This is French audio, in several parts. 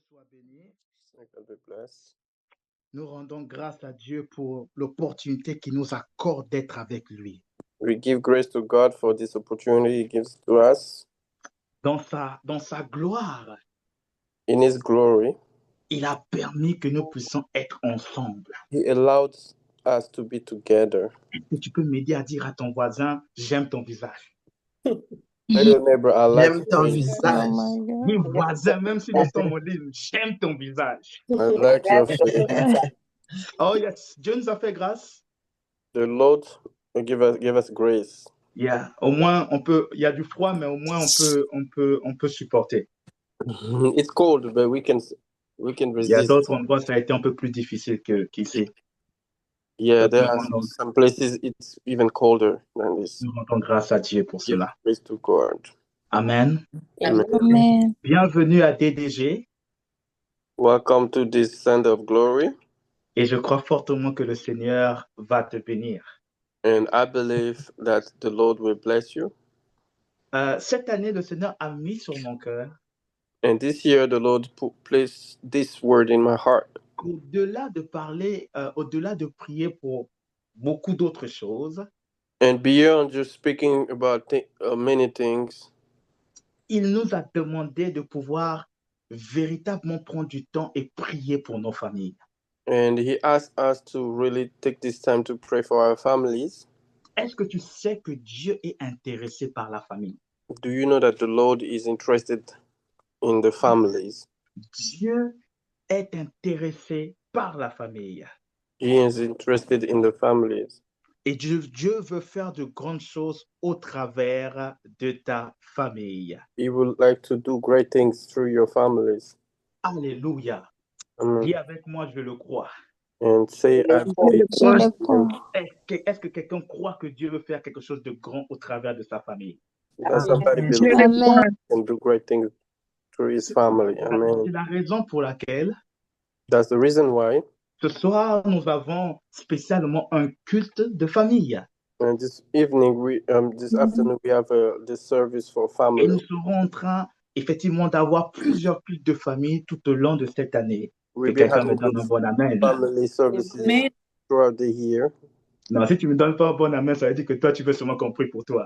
soit béni. May God be blessed. Nous rendons grâce à Dieu pour l'opportunité qu'il nous accorde d'être avec lui. We give grace to God for this opportunity He gives to us. Dans sa gloire, In His glory, il a permis que nous puissions être ensemble. He allowed us to be together. Est-ce que tu peux m'aider à dire à ton voisin, j'aime ton visage? Tell your neighbor, I like J'aime ton your face. visage. Oh my Dis God. voisin, même si nous sommes en ligne, j'aime ton visage. I like your face. Oh yes, Dieu nous a fait grâce. The Lord will give us grace. Yeah. Au moins, il y a du froid, mais au moins on peut supporter. It's cold, but we can Il y a resist. d'autres endroits, ça a été un peu plus difficile qu'ici. Yeah, there are Nous some places it's even colder than this. rendons grâce à Dieu pour Give cela. grace to God. Amen. Amen. Amen. Bienvenue à DDG. Welcome to this Sunday of glory, Et je crois fortement que le Seigneur va te bénir. and I believe that the Lord will bless you. Cette année, le Seigneur a mis sur mon cœur, And this year, the Lord placed this word in my heart. au-delà de parler, au-delà de prier pour beaucoup d'autres choses, And beyond just speaking about many things, il nous a demandé de pouvoir véritablement prendre du temps et prier pour nos familles. and He asked us to really take this time to pray for our families. Est-ce que tu sais que Dieu est intéressé par la famille? Do you know that the Lord is interested in the families? Dieu est intéressé par la famille. He is interested in the families. Et Dieu veut faire de grandes choses au travers de ta famille. He would like to do great things through your families. Alléluia. Amen. Dis avec moi, je le crois. And say, I believe. Je le crois. Est-ce que quelqu'un croit que Dieu veut faire quelque chose de grand au travers de sa famille? That somebody Amen. believe Amen. and do great things through his family. C'est Amen. la raison pour laquelle That's the reason why. ce soir, nous avons spécialement un culte de famille. And this evening, this afternoon, we have this service for Et nous family. serons en train, effectivement, d'avoir plusieurs cultes de famille tout au long de cette année. Que We'll be quelqu'un me having donne un bon amen. family services throughout the year. Non, si tu ne me donnes pas un bon amen, ça veut dire que toi, tu veux seulement qu'on prie pour toi.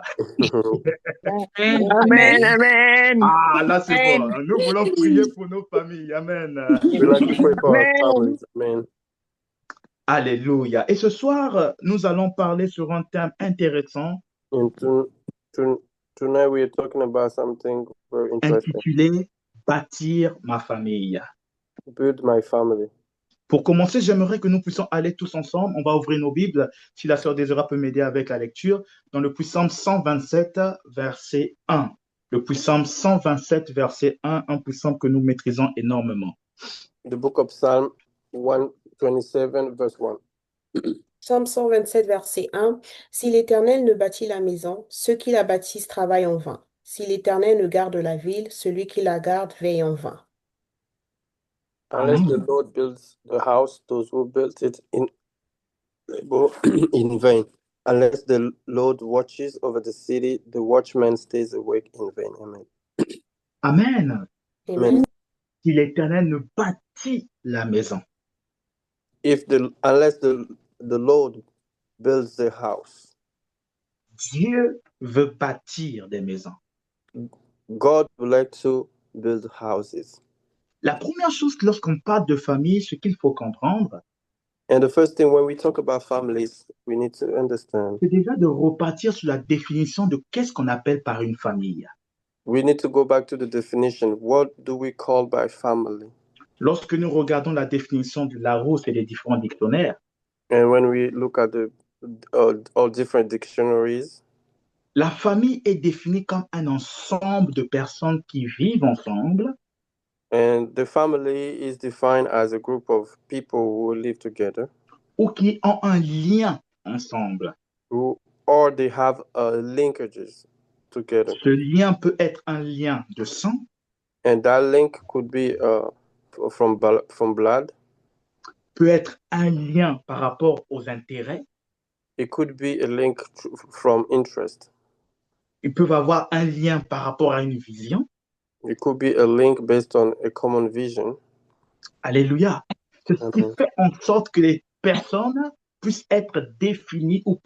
Amen, amen. Ah, là, c'est bon. Nous voulons prier pour nos familles. Amen. We like to pray for our Amen. families. Amen. Alléluia. Et ce soir, nous allons parler sur un thème intéressant And tonight, we are talking about something very interesting. intitulé « Bâtir ma famille ». Build my family. Pour commencer, j'aimerais que nous puissions aller tous ensemble. On va ouvrir nos Bibles. Si la sœur Désira peut m'aider avec la lecture, dans le Psalm 127, verset 1. Le Psalm 127, verset 1, un psalme que nous maîtrisons énormément. The book of Psalm 127, verse 1. Psaume 127, verset 1. Si l'Éternel ne bâtit la maison, ceux qui la bâtissent travaillent en vain. Si l'Éternel ne garde la ville, celui qui la garde veille en vain. Unless the Amen. Lord builds the house, those who built it labor in vain. Unless the Lord watches over the city, the watchman stays awake in vain. Amen. Amen. Amen. Si l'Éternel ne bâtit la maison, Unless the Lord builds the house, Dieu veut bâtir des maisons. God would like to build houses. La première chose lorsqu'on parle de famille, ce qu'il faut comprendre, And the first thing when we talk about families, we need to understand. c'est déjà de repartir sur la définition de qu'est-ce qu'on appelle par une famille. We need to go back to the definition. What do we call by family? Lorsque nous regardons la définition du Larousse et des différents dictionnaires, And when we look at the all different dictionaries, la famille est définie comme un ensemble de personnes qui vivent ensemble, and the family is defined as a group of people who live together, ou qui ont un lien ensemble. or they have linkages together. Ce lien peut être un lien de sang, And that link could be from blood. peut être un lien par rapport aux intérêts, It could be a link from interest. ils peuvent avoir un lien par rapport à une vision, It could be a link based on a common vision, Alléluia. C'est ce qui Amen. fait en sorte que les personnes puissent être définies ou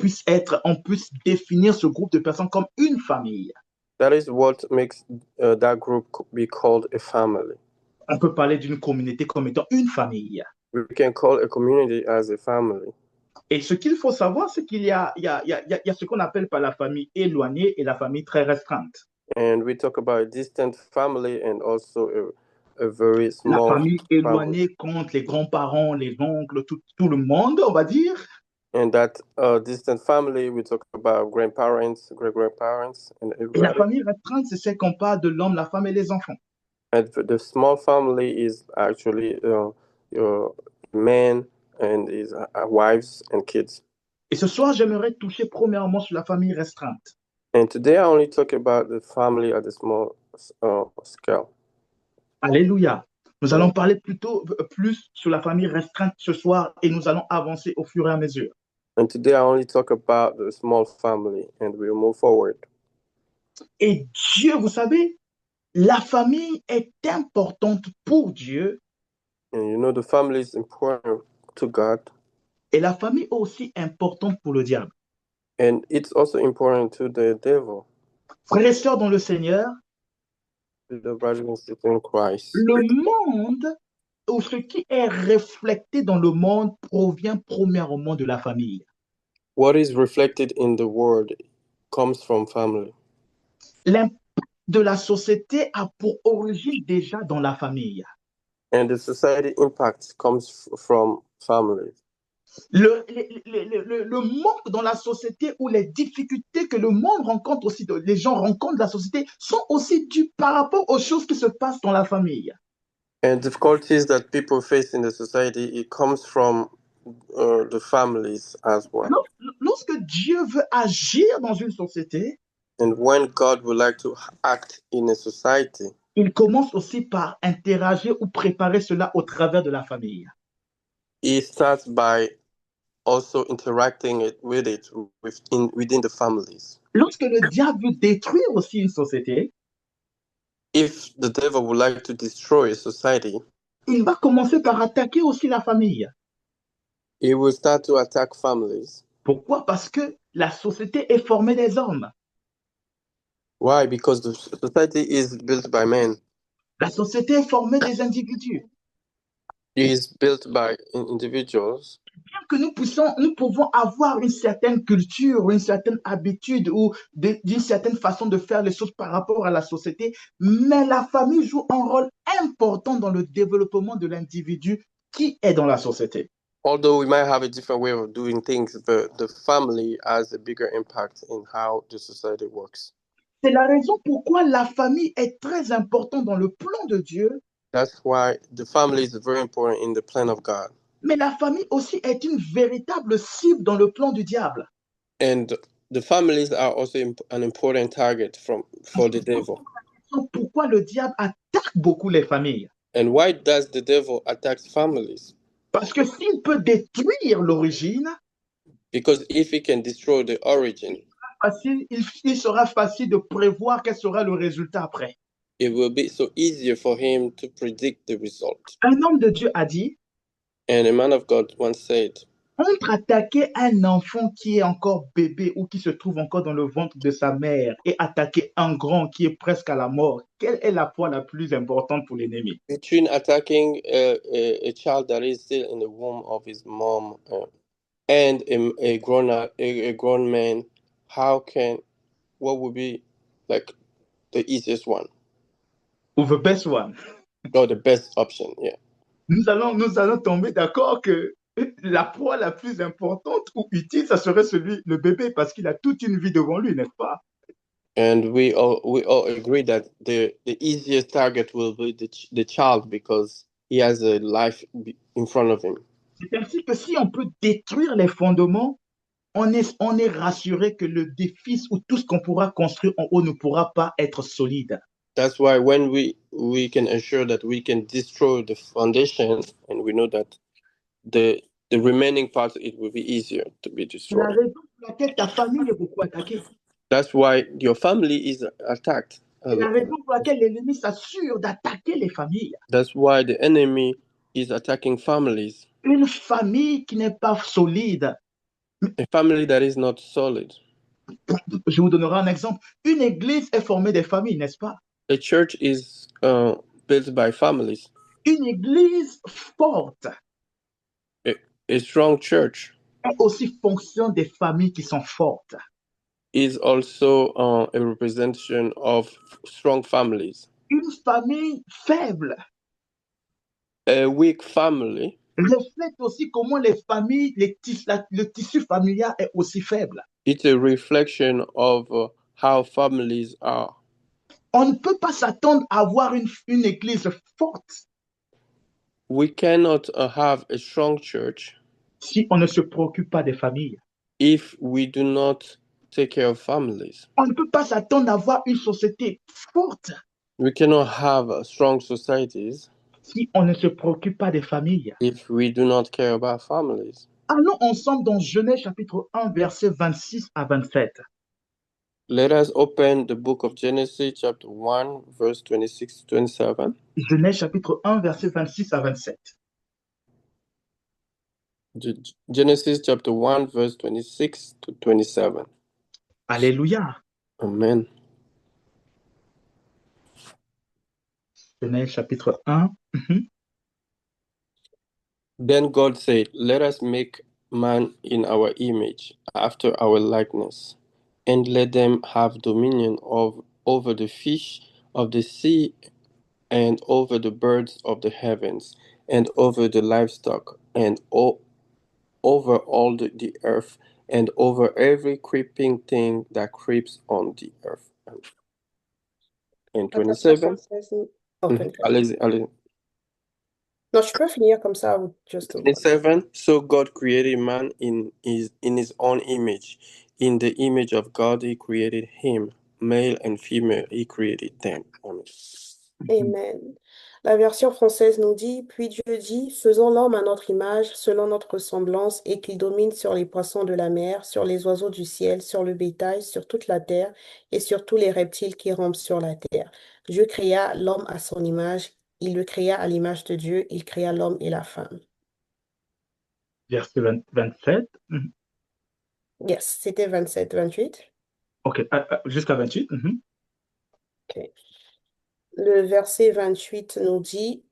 on puisse définir ce groupe de personnes comme une famille. That is what makes that group be called a family. On peut parler d'une communauté comme étant une famille. We can call a community as a family. Et ce qu'il faut savoir, c'est qu'il y a ce qu'on appelle par la famille éloignée et la famille très restreinte. And we talk about a distant family and also a very La small famille family. éloignée compte les grands-parents, les oncles, tout le monde, on va dire. And that distant family, we talk about grandparents, great-grandparents, and Et la everybody. famille restreinte, c'est celle qu'on parle de l'homme, la femme et les enfants. And the small family is actually your men and his wives and kids. Et ce soir, j'aimerais toucher premièrement sur la famille restreinte. And today I only talk about the family at a small scale. Alléluia. Nous allons parler plus sur la famille restreinte ce soir et nous allons avancer au fur et à mesure. And today I only talk about the small family and we'll move forward. Et Dieu, vous savez, la famille est importante pour Dieu And you know the family is important to God. et la famille est aussi importante pour le diable. And it's also important to the devil. Frères et sœurs dans le Seigneur, The brothers and sisters in Christ. le monde ou ce qui est reflété dans le monde provient premièrement de la famille. What is reflected in the world comes from family. L'impact de la société a pour origine déjà dans la famille. And the society impact comes from family. Le manque dans la société ou les difficultés que le monde rencontre aussi, les gens rencontrent dans la société, sont aussi dues par rapport aux choses qui se passent dans la famille. And difficulties that people face in the society, it comes from the families as well. Lorsque Dieu veut agir dans une société, And when God would like to act in a society, il commence aussi par interagir ou préparer cela au travers de la famille. He starts by also interacting within the families. Lorsque le diable veut détruire aussi une société, If the devil would like to destroy a society, il va commencer par attaquer aussi la famille. he will start to attack families. Pourquoi? Parce que la société est formée des hommes. Why? Because the society is built by men. La société est formée des individus. It is built by individuals. Bien que nous pouvons avoir une certaine culture, une certaine habitude ou d'une certaine façon de faire les choses par rapport à la société, mais la famille joue un rôle important dans le développement de l'individu qui est dans la société. Although we might have a different way of doing things, but the family has a bigger impact in how the society works. C'est la raison pourquoi la famille est très importante dans le plan de Dieu. That's why the family is very important in the plan of God. Mais la famille aussi est une véritable cible dans le plan du diable. And the families are also an important target for the devil. Pourquoi le diable attaque beaucoup les familles? And why does the devil attack families? Parce que s'il peut détruire l'origine, Because if he can destroy the origin, il sera facile de prévoir quel sera le résultat après. it will be so easier for him to predict the result. Un homme de Dieu a dit, And a man of God once said, entre attaquer un enfant qui est encore bébé ou qui se trouve encore dans le ventre de sa mère et attaquer un grand qui est presque à la mort, quelle est la foi la plus importante pour l'ennemi? between attacking a child that is still in the womb of his mom and a grown man, what would be like the easiest one Ou the best one? or the best option? Yeah. Nous allons tomber d'accord que la proie la plus importante ou utile, ça serait le bébé, parce qu'il a toute une vie devant lui, n'est-ce pas? And we all agree that the easiest target will be the child because he has a life in front of him. C'est ainsi que si on peut détruire les fondements, on est rassuré que l'édifice ou tout ce qu'on pourra construire en haut ne pourra pas être solide. That's why when we can ensure that we can destroy the foundation, and we know that the remaining parts, it will be easier to be C'est la destroyed. raison pour laquelle ta famille est beaucoup attaquée. That's why your family is attacked. C'est la raison pour laquelle l'ennemi s'assure d'attaquer les familles. That's why the enemy is attacking families. Une famille qui n'est pas solide. A family that is not solid. Je vous donnerai un exemple. Une église est formée des familles, n'est-ce pas? A church is built by families. Une église forte A strong church est aussi fonction des familles qui sont fortes. is also a representation of strong families. Une famille faible A weak family reflète aussi comment les familles, le tissu familial est aussi faible. it's a reflection of how families are. On ne peut pas s'attendre à avoir une église forte We cannot have a strong church si on ne se préoccupe pas des familles. if we do not take care of families. On ne peut pas s'attendre à avoir une société forte We cannot have strong societies si on ne se préoccupe pas des familles. if we do not care about families. Allons ensemble dans Genèse chapitre 1, versets 26 à 27. Let us open the book of Genesis, chapter 1, verse 26 to 27. Genèse chapitre 1, versets 26 à 27. Genesis, chapter 1, verse 26 to 27. Alléluia. Amen. Genèse chapitre 1. Then God said, let us make man in our image, after our likeness, and let them have dominion over the fish of the sea, and over the birds of the heavens, and over the livestock, and over all the earth, and over every creeping thing that creeps on the earth. And 27. Allez. Non, je peux finir comme ça ou just a 27. So God created man in his own image. In the image of God, he created him. Male and female, he created them. Amen. Amen. La version française nous dit, puis Dieu dit, faisons l'homme à notre image, selon notre ressemblance, et qu'il domine sur les poissons de la mer, sur les oiseaux du ciel, sur le bétail, sur toute la terre, et sur tous les reptiles qui rampent sur la terre. Dieu créa l'homme à son image, il le créa à l'image de Dieu, il créa l'homme et la femme. Verset 27. Yes, c'était 27, 28. OK, jusqu'à 28. Ok. Le verset 28 nous dit,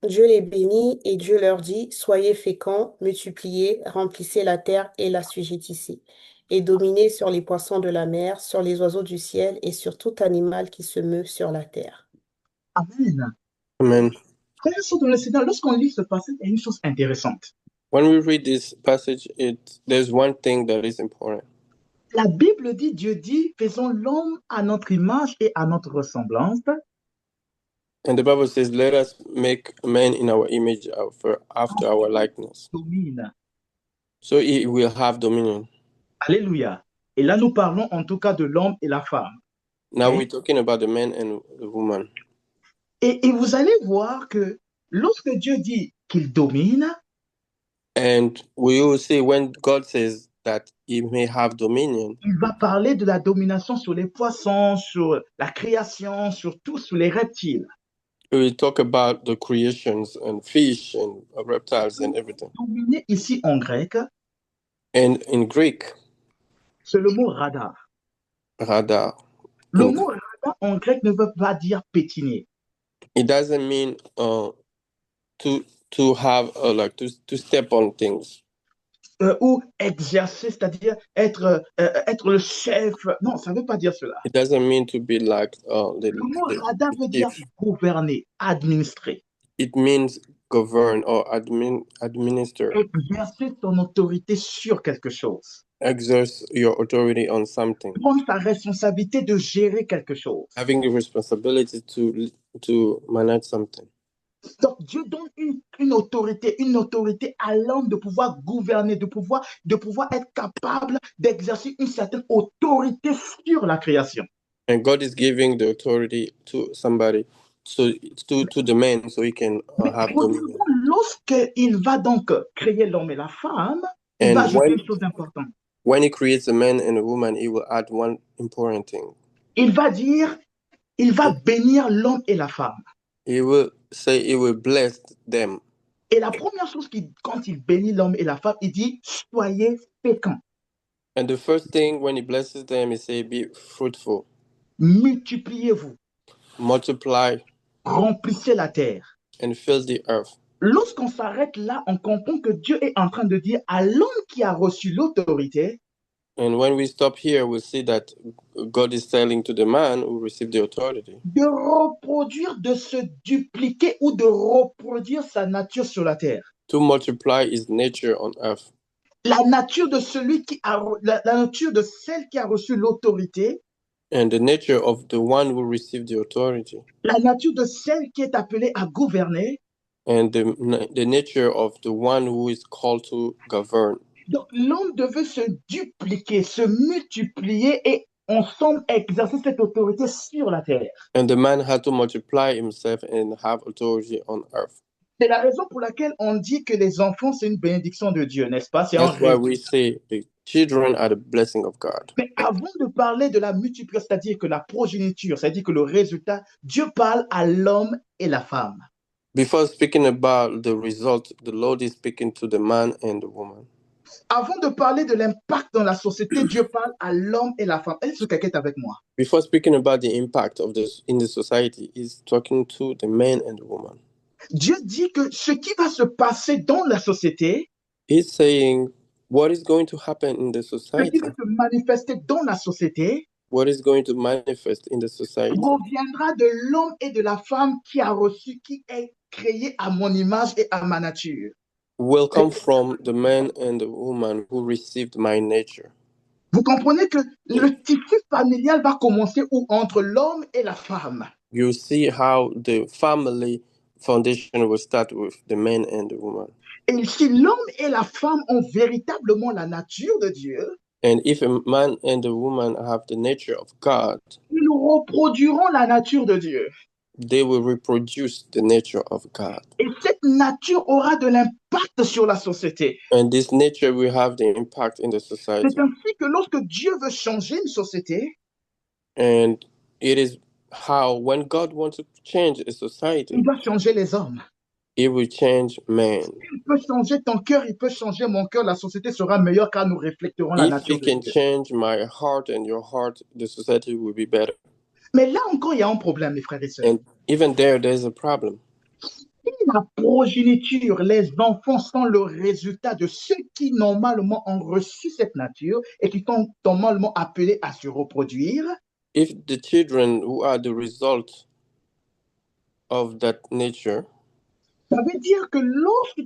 Dieu les bénit et Dieu leur dit, soyez féconds, multipliez, remplissez la terre et l'assujettissez, et dominez sur les poissons de la mer, sur les oiseaux du ciel et sur tout animal qui se meut sur la terre. Amen. Amen. Frères et sœurs dans le Seigneur, lorsqu'on lit ce passage, il y a une chose intéressante. When we read this passage, there's one thing that is important. La Bible dit, Dieu dit, faisons l'homme à notre image et à notre ressemblance. And the Bible says, let us make man in our image after our likeness. Domine. So he will have dominion. Alléluia. Et là, nous parlons en tout cas de l'homme et la femme. Now Okay. we're talking about the man and the woman. Et vous allez voir que lorsque Dieu dit qu'il domine, And we will see when God says that he may have dominion, il va parler de la domination sur les poissons, sur la création, surtout sur les reptiles. we will talk about the creations and fish and reptiles and everything. Dominer ici en grec, And in Greek, c'est le mot radar. radar. Le mot radar en grec ne veut pas dire pétiner. It doesn't mean to have like to step on things. Ou exercer, c'est-à-dire être le chef. Non, ça ne veut pas dire cela. It doesn't mean to be like Le mot radar veut dire gouverner, administrer. It means govern or administer. Exercer ton autorité sur quelque chose. Exerce your authority on something. Prendre ta responsabilité de gérer quelque chose. Having the responsibility to manage something. Donc, Dieu donne une autorité à l'homme de pouvoir gouverner, de pouvoir être capable d'exercer une certaine autorité sur la création. And God is giving the authority to somebody, so to the man, so he can have dominion. Lorsqu'il va donc créer l'homme et la femme, il va ajouter une chose importante. When he creates a man and a woman, he will add one important thing. Il va bénir l'homme et la femme. He will say he will bless them. Et la première chose quand il bénit l'homme et la femme, il dit, soyez féconds, And the first thing when he blesses them, he say, be fruitful, multipliez-vous, multiply, remplissez la terre. and fill the earth. Lorsqu'on s'arrête là, on comprend que Dieu est en train de dire à l'homme qui a reçu l'autorité, And when we stop here, we see that God is telling to the man who received the authority de reproduire, de se dupliquer ou de reproduire sa nature sur la terre. to multiply his nature on earth. La nature de celui qui a, la nature de celle qui a reçu l'autorité, And the nature of the one who received the authority, la nature de celle qui est appelée à gouverner. and the nature of the one who is called to govern. Donc l'homme devait se dupliquer, se multiplier et ensemble exercer cette autorité sur la terre. And the man had to multiply himself and have authority on earth. C'est la raison pour laquelle on dit que les enfants, c'est une bénédiction de Dieu, n'est-ce pas? C'est un That's why résultat. we say the children are the blessing of God. Mais avant de parler de la multiplication, c'est-à-dire que la progéniture, c'est-à-dire que le résultat, Dieu parle à l'homme et la femme. Before speaking about the result, the Lord is speaking to the man and the woman. Avant de parler de l'impact dans la société, Dieu parle à l'homme et la femme. Est-ce que quelqu'un est avec moi? Before speaking about the impact of this in the society, he's talking to the man and the woman. Dieu dit que ce qui va se passer dans la société, He's saying what is going to happen in the ce qui society, va se manifester dans la société, what is going to manifest in the society, proviendra de l'homme et de la femme qui a reçu, qui est créé à mon image et à ma nature. will come from the man and the woman who received my nature. Vous comprenez que le tissu familial va commencer où? Entre l'homme et la femme. You see how the family foundation will start with the man and the woman. Et si l'homme et la femme ont véritablement la nature de Dieu, And if a man and a woman have the nature of God, ils reproduiront la nature de Dieu. they will reproduce the nature of God. Et cette nature aura de l'impact sur la société. And this nature will have the impact in the society. C'est ainsi que lorsque Dieu veut changer une société, And it is how, when God wants to change a society, il doit changer les hommes. He will change man. Il peut changer ton cœur, il peut changer mon cœur, la société sera meilleure car nous refléterons la If nature He de can Dieu. change my heart and your heart, the society will be better. Mais là encore, il y a un problème, mes frères et sœurs. And even there's a problem. La progéniture, les enfants sont le résultat de ceux qui normalement ont reçu cette nature et qui sont normalement appelés à se reproduire. If the children who are the result of that nature, Ça veut dire que lorsque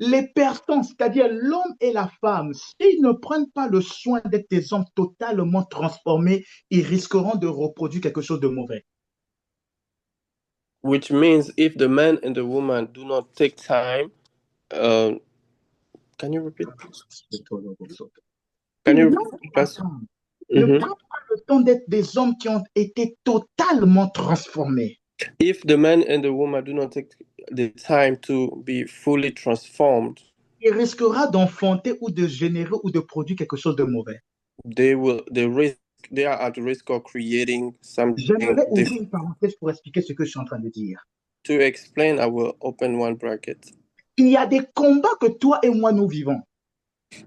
les personnes, c'est-à-dire l'homme et la femme, s'ils ne prennent pas le soin d'être des hommes totalement transformés, ils risqueront de reproduire quelque chose de mauvais. which means if the man and the woman do not take time, can you repeat, please? Can you L'homme repeat, et la Pastor? femme ne Mhm. prennent pas le temps d'être des hommes qui ont été totalement transformés. If the man and the woman do not take the time to be fully transformed, Il risquera d'enfanter ou de générer ou de produire quelque chose de mauvais. they are at risk of creating something J'aimerais ouvrir different. une parenthèse pour expliquer ce que je suis en train de dire. To explain, I will open one bracket. Il y a des combats que toi et moi nous vivons.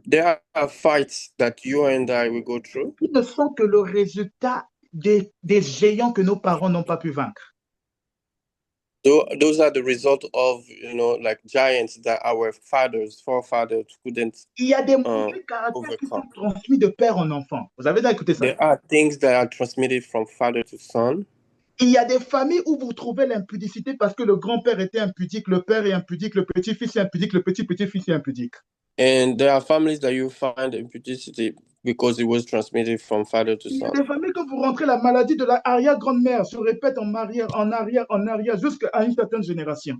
There are fights that you and I will go through. Ils ne sont que le résultat des géants que nos parents n'ont pas pu vaincre. Those are the result of, like giants that our forefathers couldn't Il y a des mauvais caractères qui sont overcome. transmis de père en enfant. Vous avez déjà écouté ça? There are things that are transmitted from father to son. Il y a des familles où vous trouvez l'impudicité parce que le grand-père était impudique, le père est impudique, le petit-fils est impudique, le petit-petit-fils est impudique. And there are families that you find impudicity because it was transmitted from father to Il y a son. des familles, quand vous rentrez, la maladie de la arrière-grand-mère se répète en arrière, en arrière, en arrière, jusqu'à une certaine génération.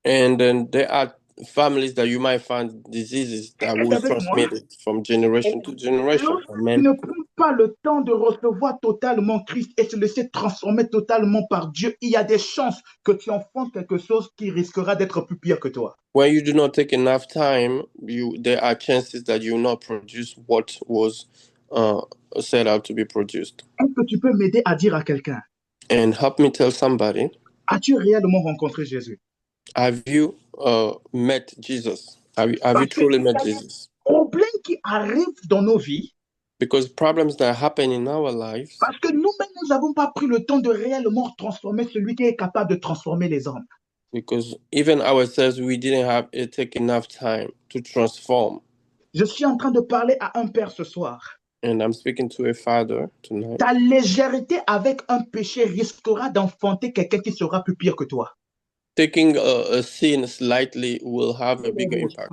And then there are families that you might find diseases that Êtes will avec moi? transmitted from generation to generation. Lorsqu'ils Amen. ne prennent pas le temps de recevoir totalement Christ et se laisser transformer totalement par Dieu, il y a des chances que tu enfantes quelque chose qui risquera d'être plus pire que toi. When you do not take enough time, there are chances that you will not produce what was set out to be produced. Est-ce que tu peux m'aider à dire à quelqu'un, And help me tell somebody, as-tu réellement rencontré Jésus? have you met Jesus? Have you Parce qu'il truly y met a des Jesus? problèmes qui arrivent dans nos vies Because problems that happen in our lives, parce que nous-mêmes, nous n'avons pas pris le temps de réellement transformer celui qui est capable de transformer les hommes. because even ourselves, we didn't have it take enough time to transform. Je suis en train de parler à un père ce soir. And I'm speaking to a father tonight. Ta légèreté avec un péché risquera d'enfanter quelqu'un qui sera plus pire que toi. Taking a sin slightly will have a bigger impact.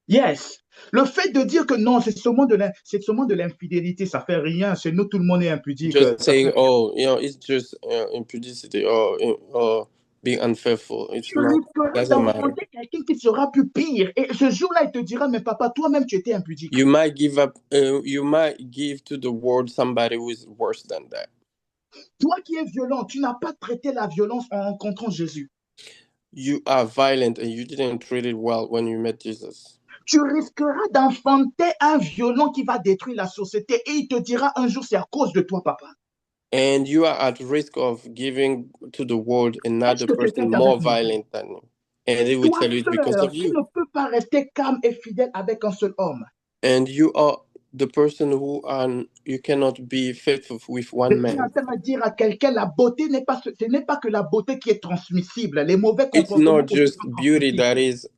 Yes. Le fait de dire que non, c'est seulement de l'infidélité, ça fait rien. Chez nous, tout le monde est impudique. Just saying, oh, it's just impudicity or being unfaithful. It's Tu not, risqueras doesn't matter. d'enfanter quelqu'un qui sera plus pire. Et ce jour-là, il te dira, mais papa, toi-même, tu étais impudique. You might give up. You might give to the world somebody who is worse than that. Toi qui es violent, tu n'as pas traité la violence en rencontrant Jésus. You are violent and you didn't treat it well when you met Jesus. Tu risqueras d'enfanter un violent qui va détruire la société et il te dira un jour, c'est à cause de toi, papa. And you are at risk of giving to the world another person more violent than you. And they will tell you it's because of you. Tu ne peux pas rester calme et fidèle avec un seul homme. And you are the person who you cannot be faithful with one man. Je suis en train de dire à quelqu'un, la beauté ce n'est pas que la beauté qui est transmissible. Les mauvais It's comportements. not just beauty that is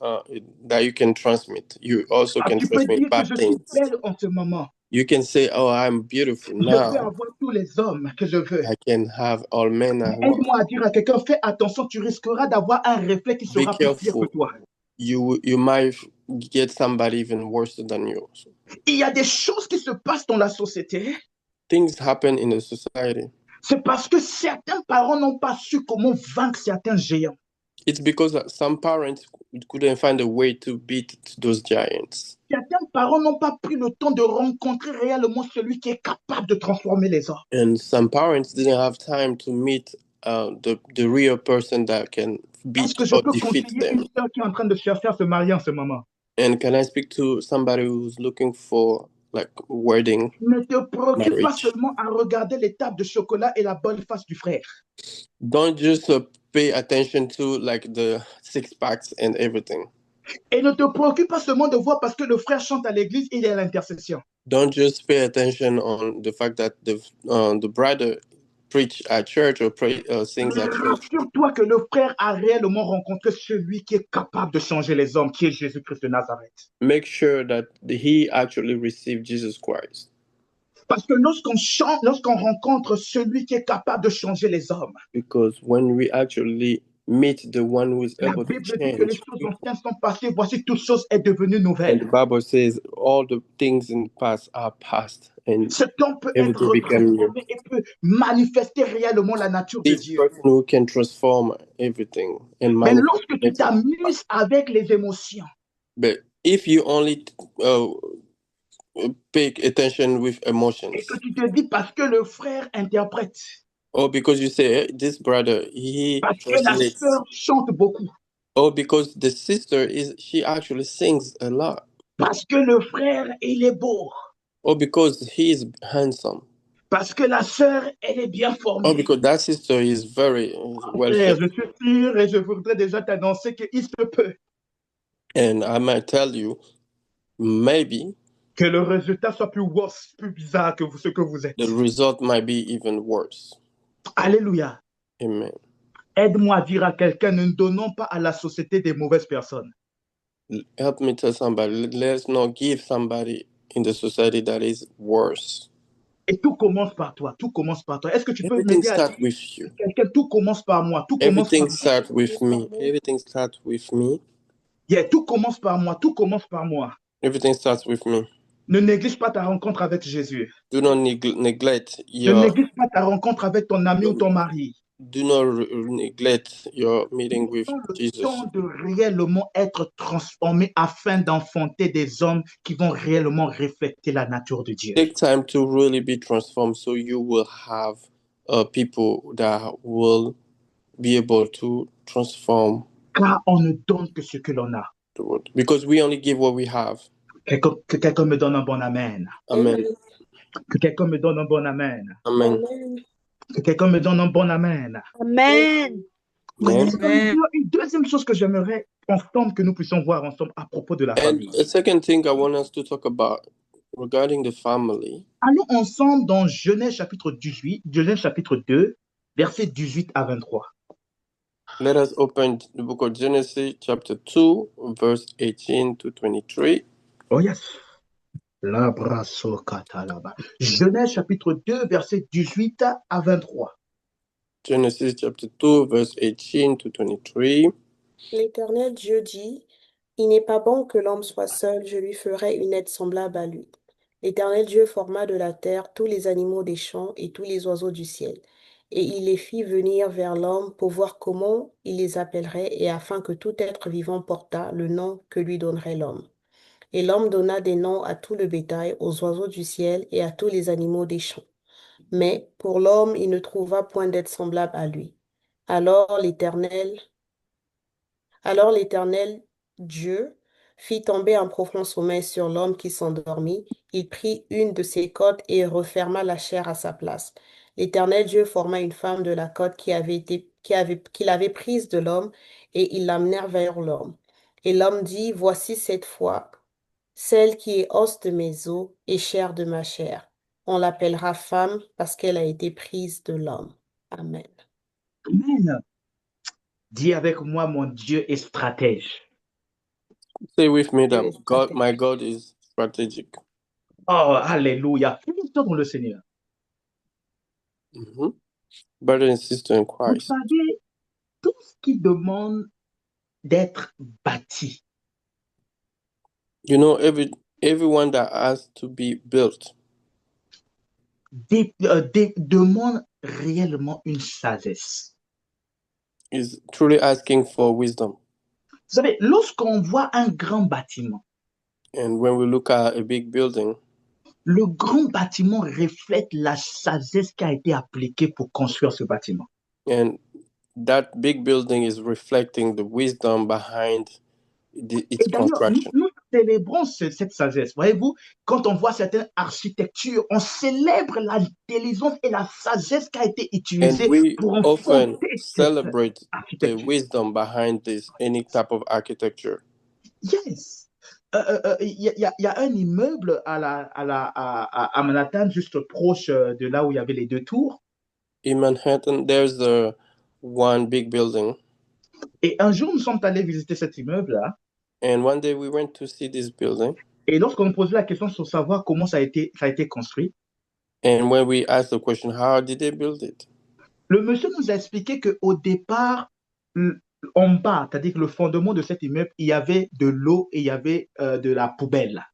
that you can transmit. You also can transmit bad things. Je suis belle en ce moment. You can say, "Oh, I'm beautiful now. Je peux avoir tous les hommes que je veux." I can have all men I want. Aide-moi à dire à quelqu'un, fais attention, tu risqueras d'avoir un reflet qui sera plus pire que toi. You might get somebody even worse than you. Il y a des choses qui se passent dans la société. Things happen in the society. C'est parce que certains parents n'ont pas su comment vaincre certains géants. It's because some parents couldn't find a way to beat those giants. Certains parents n'ont pas pris le temps de rencontrer réellement celui qui est capable de transformer les hommes. And some parents didn't have time to meet the real person that can beat or defeat them. Une sœur qui est en train de chercher à se marier en ce moment. And can I speak to somebody who's looking for like wedding? Ne te préoccupe pas seulement à regarder les tables de chocolat et la bonne face du frère. Don't just pay attention to like the six packs and everything. Et ne te préoccupe pas seulement de voir parce que le frère chante à l'église, il est à l'intercession. Don't just pay attention on the fact that the brother preach at church or sings at church. Rassure-toi que le frère a réellement rencontré celui qui est capable de changer les hommes, qui est Jésus-Christ de Nazareth. Make sure that he actually received Jesus Christ. Parce que lorsqu'on rencontre celui qui est capable de changer les hommes. Because when we actually meet the one who is able to change. Que les choses anciennes sont passées, voici toute chose est devenue nouvelle. And the Bible says all the things in the past are past. And cet homme peut être transformé et peut manifester réellement la nature de Dieu. Person who can transform everything and mais lorsque tu t'amuses avec les émotions, but if you only pay attention with emotions, et que tu te dis parce que le frère interprète, or because you say hey, this brother he parce que la sœur chante beaucoup, or because the sister she actually sings a lot, parce que le frère il est beau, or because he is handsome, parce que la sœur elle est bien formée, or because that sister is very well fit. Je suis sûr et je voudrais déjà t'annoncer qu'il se peut. And I might tell you, maybe que le résultat soit plus worse, plus bizarre que ce que vous êtes. The result might be even worse. Alléluia. Amen. Aide-moi à dire à quelqu'un, ne donnons pas à la société des mauvaises personnes. Help me tell somebody, let's not give somebody in the society that is worse. Et tout commence par toi, tout commence par toi. Est-ce que tu peux m'aider à dire quelqu'un, tout commence par moi, tout commence par moi. Start with me. Everything starts with me. Yeah, tout commence par moi, tout commence par moi. Everything starts with me. Ne néglige pas ta rencontre avec Jésus. Do not neglect Ne néglige pas ta rencontre avec ton ami ou ton mari. Do not neglect your meeting with Jesus. Le temps de réellement être transformé afin d'enfanter des hommes qui vont réellement refléter la nature de Dieu. Take time to really be transformed so you will have people that will be able to transform. Car on ne donne que ce que l'on a. Because we only give what we have. Que quelqu'un me donne un bon amen. Amen. Que quelqu'un me donne un bon amen. Amen. Que quelqu'un me donne un bon amen. Amen. Amen. Amen. Une deuxième chose que j'aimerais ensemble que nous puissions voir ensemble à propos de la And famille. a second thing I want us to talk about regarding the family. Allons ensemble dans Genèse chapitre 18, Genèse chapitre 2, versets 18 à 23. Let us open the book of Genesis, chapter 2, verse 18 to 23. Oh yes. Genèse chapitre 2, versets 18 à 23. Genesis chapter 2, verse 18 to 23. L'Éternel Dieu dit, il n'est pas bon que l'homme soit seul, je lui ferai une aide semblable à lui. L'Éternel Dieu forma de la terre tous les animaux des champs et tous les oiseaux du ciel. Et il les fit venir vers l'homme pour voir comment il les appellerait et afin que tout être vivant portât le nom que lui donnerait l'homme. Et l'homme donna des noms à tout le bétail, aux oiseaux du ciel et à tous les animaux des champs. Mais pour l'homme, il ne trouva point d'aide semblable à lui. Alors l'Éternel alors l'Éternel Dieu fit tomber un profond sommeil sur l'homme qui s'endormit. Il prit une de ses côtes et referma la chair à sa place. L'Éternel Dieu forma une femme de la côte qu'il avait prise de l'homme, et ils l'amenèrent vers l'homme. Et l'homme dit, voici cette fois, celle qui est os de mes os et chair de ma chair. On l'appellera femme parce qu'elle a été prise de l'homme. Amen. Amen. Dis avec moi, mon Dieu est stratège. Say with me that Dieu est God, stratège. my God is strategic. Oh, alléluia. Félicitons dans le Seigneur. Mhm. Brother and sister in Vous Christ. savez, tout ce qui demande d'être bâti, You know, everyone that has to be built demande réellement une sagesse. is truly asking for wisdom. Vous savez, lorsqu'on voit un grand bâtiment, And when we look at a big building, le grand bâtiment reflète la sagesse qui a été appliquée pour construire ce bâtiment. and that big building is reflecting the wisdom behind its Et d'ailleurs, construction. nous célébrons cette sagesse. Voyez-vous, quand on voit certaines architectures, on célèbre l'intelligence et la sagesse qui a été And utilisée we pour often enfoncer cette celebrate the architecture. wisdom behind any type of architecture. Yes. Il y a un immeuble à Manhattan, juste proche de là où il y avait les deux tours. In Manhattan, there's the one big building. Et un jour, nous sommes allés visiter cet immeuble-là. And one day we went to see this building. Et lorsqu'on posait la question sur savoir comment ça a été construit, And when we asked the question, how did they build it? le monsieur nous a expliqué qu'au départ, en bas, c'est-à-dire que le fondement de cet immeuble, il y avait de l'eau et il y avait de la poubelle.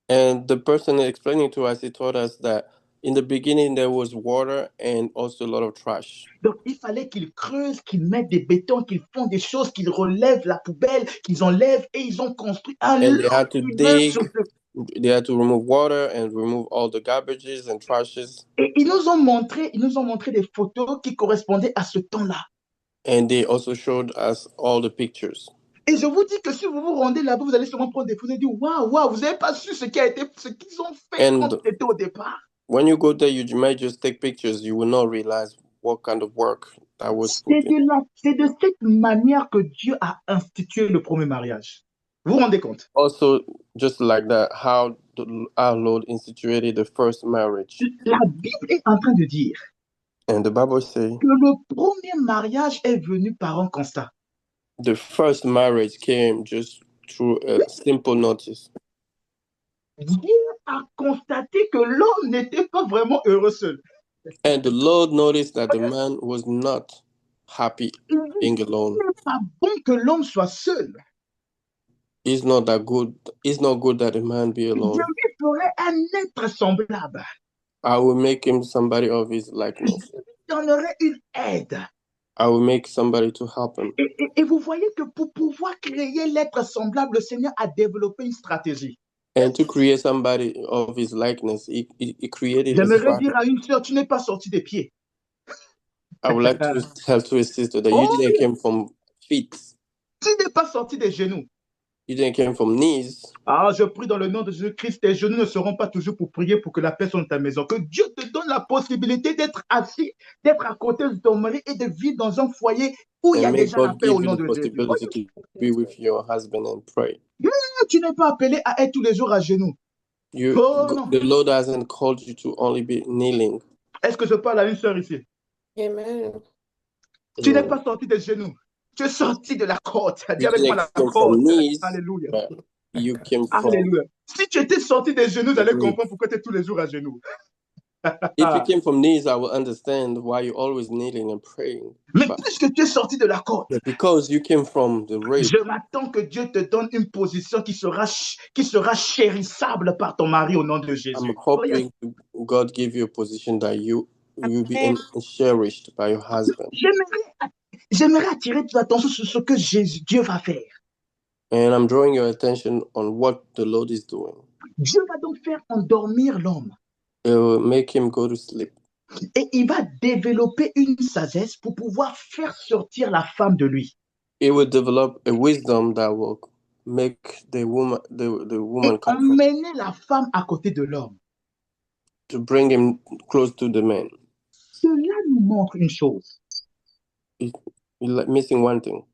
And the person explaining to us, he told us that in the beginning there was water and also a lot of trash. Donc, il fallait qu'ils creusent, qu'ils mettent des bétons, qu'ils font des choses, qu'ils relèvent la poubelle, qu'ils enlèvent et ils ont construit un And they long had to immeuble dig, sur ce. they had to remove water and remove all the garbages and trashes. Et ils nous ont montré des photos qui correspondaient à ce temps-là. And they also showed us all the pictures. Et je vous dis que si vous vous rendez là-bas, vous allez sûrement prendre des photos et dire waouh, waouh, vous n'avez pas su ce qu'ils ont fait And quand c'était au départ. when you go there, you might just take pictures. You will not realize what kind of work that was put in. C'est de cette manière que Dieu a institué le premier mariage. Vous vous rendez compte? Also, just like that, how our Lord instituted the first marriage. La Bible est en train de dire And the Bible says que le premier mariage est venu par un constat. the first marriage came just through a simple notice. Dieu a constaté que l'homme n'était pas vraiment heureux seul. And the Lord noticed that the man was not happy being alone. Ce n'est pas bon que l'homme soit seul. It's not good that a man be Dieu alone. lui ferait un être semblable. I will make him somebody of his likeness. Il lui donnerait une aide. I will make somebody to help him. Et vous voyez que pour pouvoir créer l'être semblable, le Seigneur a développé une stratégie. And to create somebody of his likeness, he created a J'aimerais strategy. dire à une sœur, tu n'es pas sorti des pieds. I would like to tell to his sister that you Oh, didn't came from feet. Tu n'es pas sorti des genoux. You didn't come from knees. Ah, je prie dans le nom de Jésus-Christ, tes genoux ne seront pas toujours pour prier pour que la paix soit dans ta maison. Que Dieu te donne la possibilité d'être assis, d'être à côté de ton mari et de vivre dans un foyer où il y And a may déjà la God paix give au you nom the de Jésus. Oh, possibility to be with your husband and pray. tu n'es pas appelé à être tous les jours à genoux. Oh non. The Lord hasn't called you to only be kneeling. Est-ce que je parle à une sœur ici? Amen. Tu n'es pas sorti des genoux. Tu es sorti de la côte. Dis You avec moi didn't la come from côte. knees, Alléluia. but you came from. Alléluia. Si tu étais sorti des genoux, j'allais Oui. comprendre pourquoi tu es tous les jours à genoux. If you came from knees, I will understand why you're always kneeling and praying. Mais But puisque tu es sorti de la côte, because you came from the rape, je m'attends que Dieu te donne une position qui sera chérissable par ton mari au nom de I'm Jésus. hoping God give you a position that you will be cherished by your husband. J'aimerais attirer ton attention sur ce que Dieu va faire. And I'm drawing your attention on what the Lord is doing. Dieu va donc faire endormir l'homme. It will make him go to sleep. Et il va développer une sagesse pour pouvoir faire sortir la femme de lui. It will develop a wisdom that will make the woman Et come emmener la femme à côté de l'homme. to bring him close to the man. Cela nous montre une chose. You're missing one thing.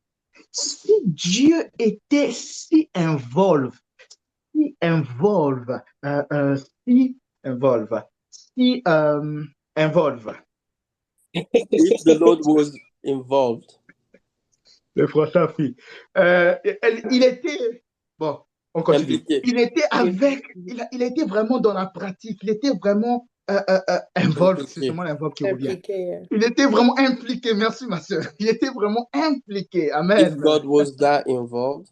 Si Dieu était si involve, if the Lord was involved, le français a pris. Il était, bon, on continue. impliqué. Il était avec, il était vraiment dans la pratique, il était vraiment involved, c'est seulement l'involve qui revient. Impliqué. Il était vraiment impliqué, merci ma soeur. Il était vraiment impliqué, amen. If God was that involved,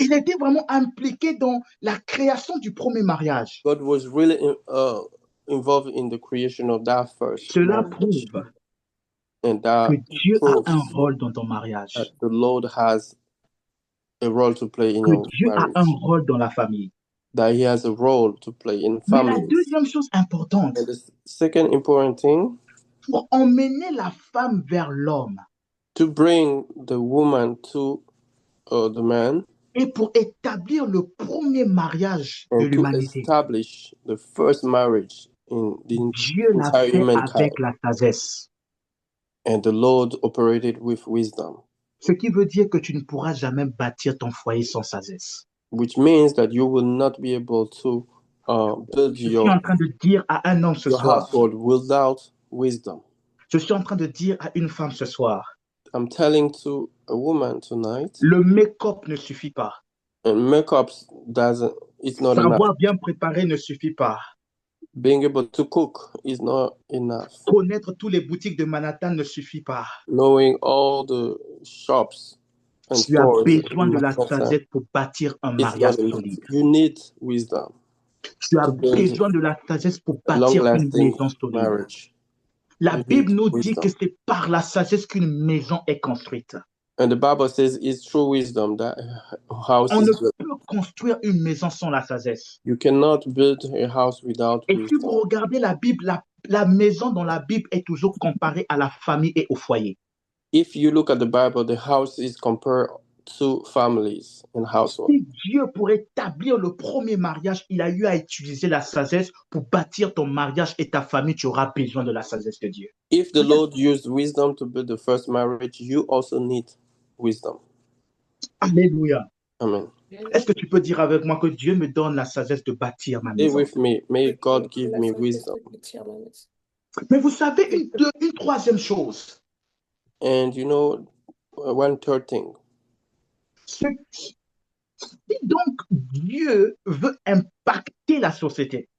Il était vraiment impliqué dans la création du premier mariage. God was really involved in the creation of that first Cela marriage. prouve And that que Dieu a proves un rôle dans ton mariage. that the Lord has a role to play in Que your Dieu a marriage. un rôle dans la famille. That He has a role to play in Mais la families. deuxième chose importante, And the second important thing, pour emmener la femme vers l'homme to bring the woman to the man et pour établir le premier mariage de and to l'humanité, establish the first marriage in the Dieu l'a entire fait humankind. avec la sagesse. And the Lord operated with wisdom, Ce qui veut dire que tu ne pourras jamais bâtir ton foyer sans sagesse. which means that you will not be able to build Je suis en train de dire à un homme ce your soir, household without wisdom. je suis en train de dire à une femme ce soir, I'm telling to a woman tonight, le make-up ne suffit pas. and makeup it's not enough. Savoir bien préparer ne suffit pas. Being able to cook is not enough. Connaître toutes les boutiques de Manhattan ne suffit pas. Knowing all the shops and Tu as stores besoin in de la Manhattan, sagesse pour bâtir un it's mariage not enough. solide. You need wisdom Tu as to build besoin de la sagesse pour a bâtir une long-lasting maison solide. marriage. La You Bible need nous dit wisdom. que c'est par la sagesse qu'une maison est construite. And the Bible says it's through wisdom that a house On ne is built. peut construire une maison sans la sagesse. You cannot build a house without Et si vous wisdom. regardez la Bible, la maison dans la Bible est toujours comparée à la famille et au foyer. If you look at the Bible, the house is compared to families and households. Si Dieu, pour établir le premier mariage, il a eu à utiliser la sagesse pour bâtir ton mariage et ta famille, tu auras besoin de la sagesse de Dieu. If the Lord used wisdom to build the first marriage, you also need wisdom. Alléluia. Amen. Est-ce que tu peux dire avec moi que Dieu me donne la sagesse de bâtir ma Stay maison? with me. May God give me wisdom. Mais vous savez, une troisième chose, And you know, one third thing. si donc Dieu veut impacter la société,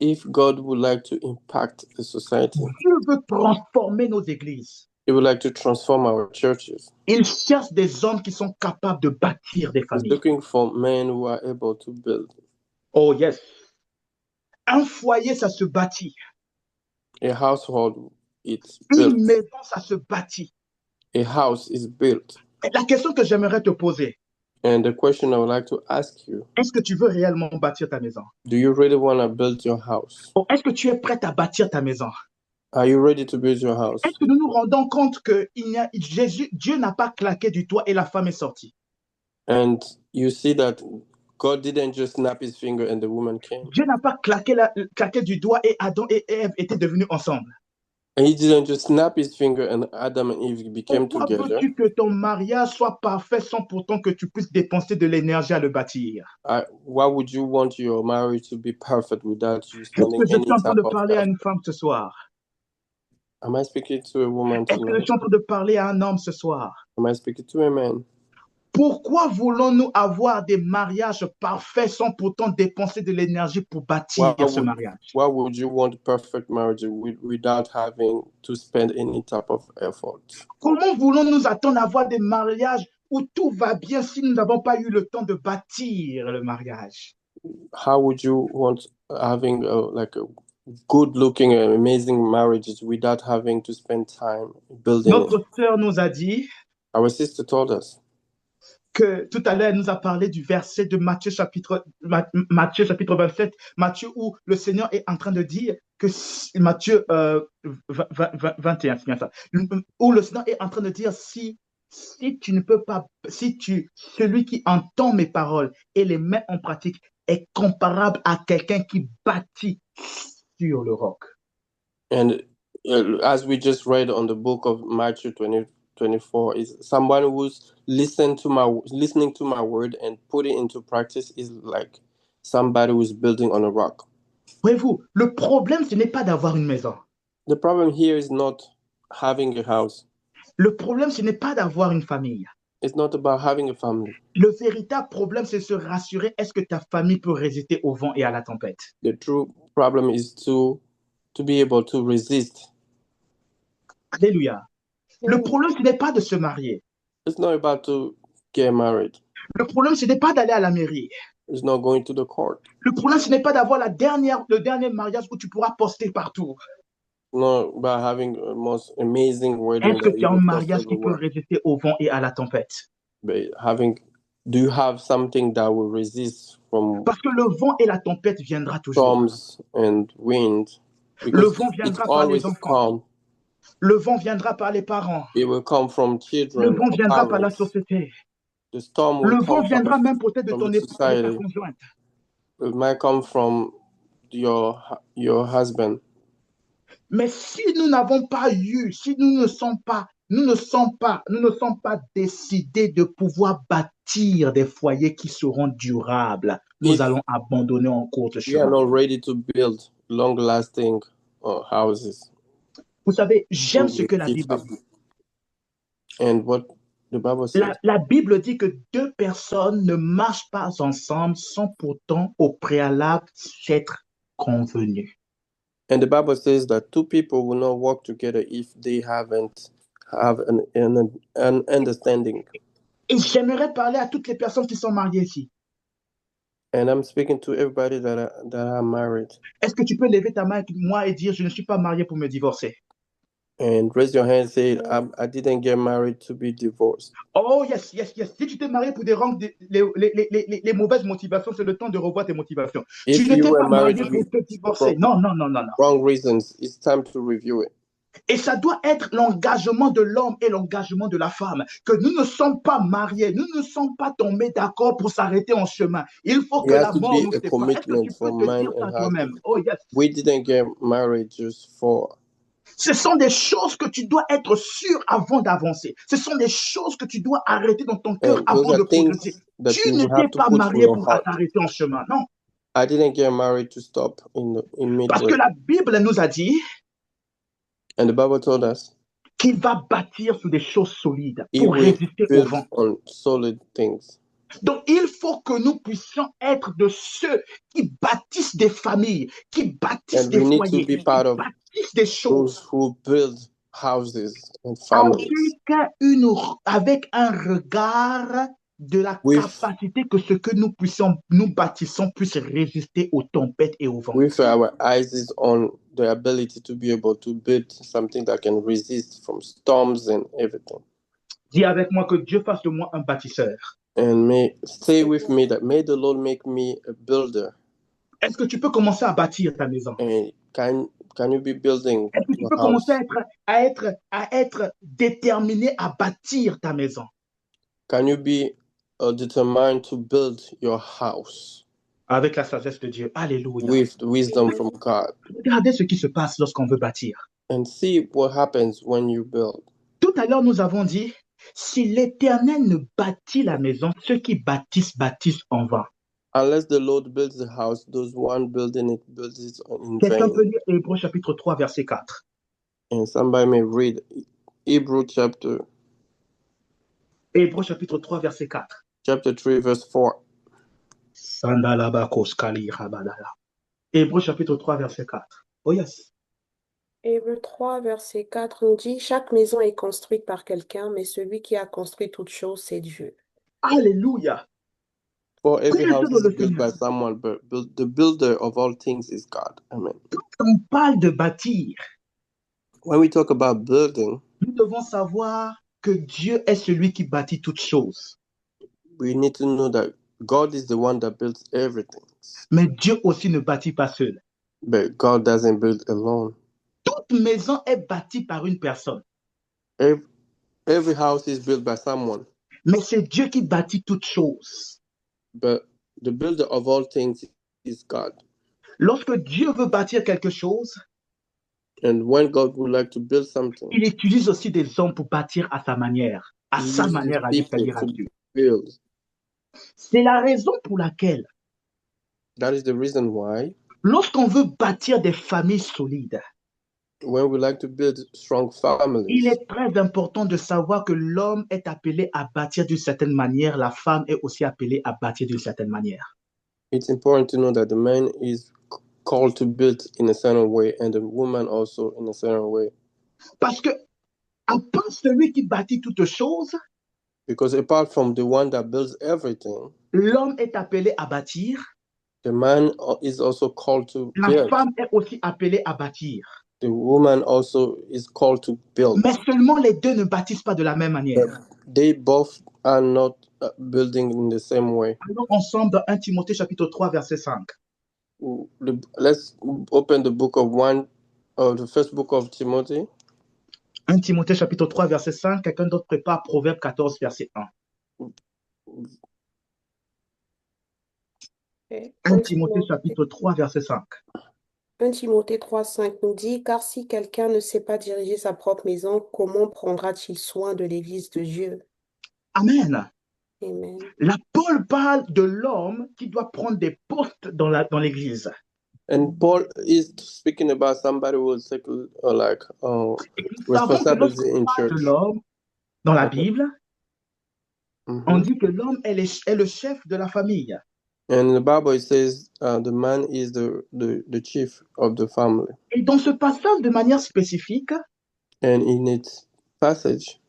If God would like to impact the society, Dieu veut transformer nos églises, He would like to transform our churches. il cherche des hommes qui sont capables de bâtir des He's familles. looking for men who are able to build. Oh yes. Un foyer, ça se bâtit. A household, it's Une built. maison, ça se bâtit. A house is built. Et la question que j'aimerais te poser, And the question I would like to ask you, est-ce que tu veux réellement bâtir ta maison? do you really want to build your house? Ou est-ce que tu es prête à bâtir ta maison? Are you ready to build your house? Est-ce que nous nous rendons compte que Dieu n'a pas claqué du toit et la femme est sortie? And you see that God didn't just snap his finger and the woman came. Dieu n'a pas claqué du doigt et Adam et Ève étaient devenus ensemble. And he didn't just snap his finger and Adam and Eve became Pourquoi together. veux-tu que ton mariage soit parfait sans pourtant que tu puisses dépenser de l'énergie à le bâtir? Why would you want your marriage to be perfect without you Est-ce spending que je any suis en train type de of parler à effort? une femme ce soir? Am I speaking to a woman Est-ce que je tonight? suis en train de parler à un homme ce soir? Am I speaking to a man? Pourquoi voulons-nous avoir des mariages parfaits sans pourtant dépenser de l'énergie pour bâtir ce mariage? Why would you want perfect marriage without having to spend any type of effort? Comment voulons-nous attendre à avoir des mariages où tout va bien si nous n'avons pas eu le temps de bâtir le mariage? How would you want having a good-looking, amazing marriages without having to spend time building Notre it? sœur nous a dit Our sister told us que tout à l'heure, elle nous a parlé du verset de Matthieu chapitre 27, Matthieu où le Seigneur est en train de dire que Matthieu 21, c'est bien ça, où le Seigneur est en train de dire si tu ne peux pas, celui qui entend mes paroles et les met en pratique est comparable à quelqu'un qui bâtit sur le roc. And as we just read on the book of Matthew 24, is someone who's listening to my word and put it into practice is like somebody who's building on a rock. Voyez-vous, le problème, ce n'est pas d'avoir une maison. The problem here is not having a house. Le problème, ce n'est pas d'avoir une famille. It's not about having a family. Le véritable problème, c'est se rassurer, est-ce que ta famille peut résister au vent et à la tempête? The true problem is to be able to resist. Alléluia. Le problème, ce n'est pas de se marier. It's not about to get married. Le problème, ce n'est pas d'aller à la mairie. It's not going to the court. Le problème, ce n'est pas d'avoir le dernier mariage où tu pourras poster partout. No, about having a most amazing wedding. Est-ce que tu as un mariage qui peut résister au vent et à la tempête? But do you have something that will resist from Parce que le vent et la tempête viendra toujours. storms and wind? Le vent viendra par les enfants. Le vent viendra par les parents. It will come from children. Le vent viendra par la société. The storm will Le vent come viendra même peut-être de from ton épouse, de ta conjointe. It might come from your husband. Mais si nous n'avons pas eu, si nous ne sommes pas décidés de pouvoir bâtir des foyers qui seront durables, nous allons abandonner en cours de chemin. We are not ready to build long-lasting houses. Vous savez, j'aime ce que la Bible dit. And what the Bible says. La Bible dit que deux personnes ne marchent pas ensemble sans pourtant au préalable s'être convenus. And the Bible says that two people will not work together if they haven't have an understanding. Et j'aimerais parler à toutes les personnes qui sont mariées ici. And I'm speaking to everybody that are married. Est-ce que tu peux lever ta main avec moi et dire je ne suis pas marié pour me divorcer? And raise your hand and say I didn't get married to be divorced. Oh yes. Si tu t'es marié pour les mauvaises motivations, c'est le temps de revoir tes motivations. If tu n'étais you pas were marié married pour te divorcer. Non. Wrong reasons. It's time to review it. Et ça doit être l'engagement de l'homme et l'engagement de la femme. Que nous ne sommes pas mariés, nous ne sommes pas tombés d'accord pour s'arrêter en chemin. Il faut que la mort nous sépare. Est-ce que tu peux te dire ça toi-même? Oh yes. We didn't get married just for. Ce sont des choses que tu dois être sûr avant d'avancer. Ce sont des choses que tu dois arrêter dans ton cœur avant de progresser. Tu n'étais pas marié pour t'arrêter en chemin, non. I didn't get married to stop in midway. Parce que la Bible nous a dit and the Bible told us qu'il va bâtir sur des choses solides pour résister au vent. On solid things. Donc, il faut que nous puissions être de ceux qui bâtissent des familles, qui bâtissent des foyers, qui bâtissent des choses. Those who build houses and families. Avec un regard de la capacité que ce que nous bâtissons puisse résister aux tempêtes et au vent. With our eyes on the ability to be able to build something that can resist from storms and everything. Dis avec moi que Dieu fasse de moi un bâtisseur. And stay with me that may the Lord make me a builder. Est-ce que tu peux commencer à bâtir ta maison? And can you be building? Est-ce que tu peux commencer à être déterminé à bâtir ta maison? Can you be determined to build your house avec la sagesse de Dieu. Alléluia. with wisdom from God. Regardez ce qui se passe lorsqu'on veut bâtir. And see what happens when you build. Tout à l'heure, nous avons dit, si l'Éternel ne bâtit la maison, ceux qui bâtissent, bâtissent en vain. Unless the Lord builds the house, those one building it builds it in Quelqu'un peut vain. lire Hébreux chapitre 3, verset 4. And somebody may read Hebrew chapter Hébreux chapitre 3, verset 4. 3, verse 4. Hébreux chapitre 3, verset 4. Oh yes. Hébreux 3, verset 4 nous dit, chaque maison est construite par quelqu'un, mais celui qui a construit toute chose, c'est Dieu. Alléluia. For every Priez house dans is le built by Seigneur. someone, but the builder of all things is God. Amen. Quand on parle de bâtir, When we talk about building, nous devons savoir que Dieu est celui qui bâtit toutes choses. we need to know that God is the one that builds everything. Mais Dieu aussi ne bâtit pas seul. But God doesn't build alone. Toute maison est bâtie par une personne. Every house is built by someone. Mais c'est Dieu qui bâtit toutes choses. But the builder of all things is God. Lorsque Dieu veut bâtir quelque chose, And when God would like to build something, il utilise aussi des hommes pour bâtir à sa manière. À He sa uses manière à lui, people c'est-à-dire à to Dieu. build. C'est la raison pour laquelle, That is the reason why, lorsqu'on veut bâtir des familles solides, when we like to build strong il families, est très important de savoir que l'homme est appelé à bâtir d'une certaine manière, la femme est aussi appelée à bâtir d'une certaine manière. it's important to know that the man is called to build in a certain way and the woman also in a certain way. Parce que, à part celui qui bâtit toutes choses, Because apart from the one that builds everything, l'homme est appelé à bâtir, the man is also called to la build. femme est aussi appelée à bâtir. The woman also is called to build. Mais seulement les deux ne bâtissent pas de la même manière. But they both are not building in the same way. Allons ensemble dans 1 Timothée chapitre 3, verset 5. Let's open the book of the first book of Timothy. 1 Timothée chapitre 3, verset 5. Quelqu'un d'autre prépare Proverbe 14, verset 1. Okay. 1 Timothée chapitre 3, verset 5. 1 Timothée 3, 5 nous dit, car si quelqu'un ne sait pas diriger sa propre maison, comment prendra-t-il soin de l'église de Dieu? Amen. Amen. Là, Paul parle de l'homme qui doit prendre des postes dans l'église. And Paul is speaking about somebody who will take responsibility in church. De l'homme dans la Bible, Mhm. on dit que l'homme est le chef de la famille. And in the Bible it says the man is the chief of the family. Et dans ce passage, de manière spécifique, And in its passage,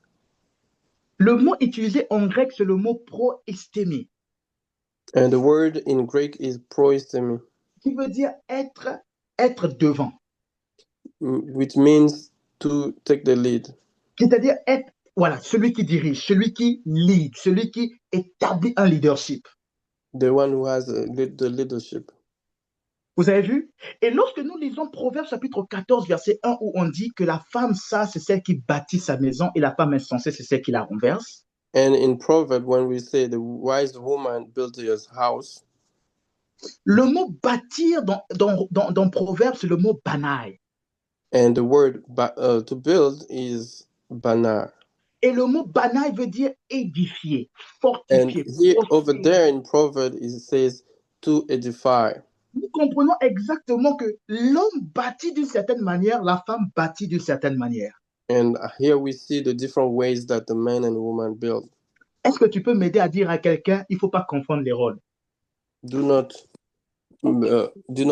le mot utilisé en grec, c'est le mot proestémie, and the word in Greek is proistemi, qui veut dire être devant. which means to take the lead. C'est-à-dire être, voilà, celui qui dirige, celui qui lead, celui qui établit un leadership. The one who has the leadership. Vous avez vu? Et lorsque nous lisons Proverbe chapitre 14, verset 1, où on dit que la femme sage, c'est celle qui bâtit sa maison et la femme insensée, c'est celle qui la renverse. And in Proverb, when we say the wise woman built his house, le mot bâtir dans Proverbe, c'est le mot banai. And the word to build is banar. Et le mot banai veut dire édifier, fortifier. And here, over there in Proverbs, it says to edify. Nous comprenons exactement que l'homme bâtit d'une certaine manière, la femme bâtit d'une certaine manière. And here we see the different ways that the man and woman build. Est-ce que tu peux m'aider à dire à quelqu'un, il ne faut pas confondre les rôles? Do not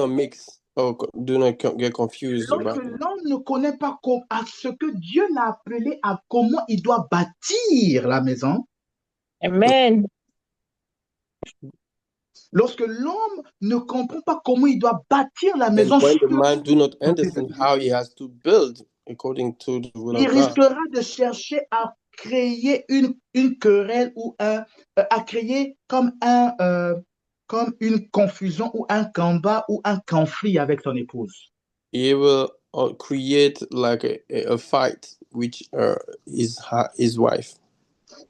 mix or do not get confused. Lorsque l'homme ne connaît pas à ce que Dieu l'a appelé, à comment il doit bâtir la maison. Amen. Lorsque l'homme ne comprend pas comment il doit bâtir la maison, and when the man do not understand how he has to build according to the will of God, il risquera de chercher à créer une querelle ou à créer comme une confusion ou un combat ou un conflit avec son épouse. He will create like a fight which is his wife.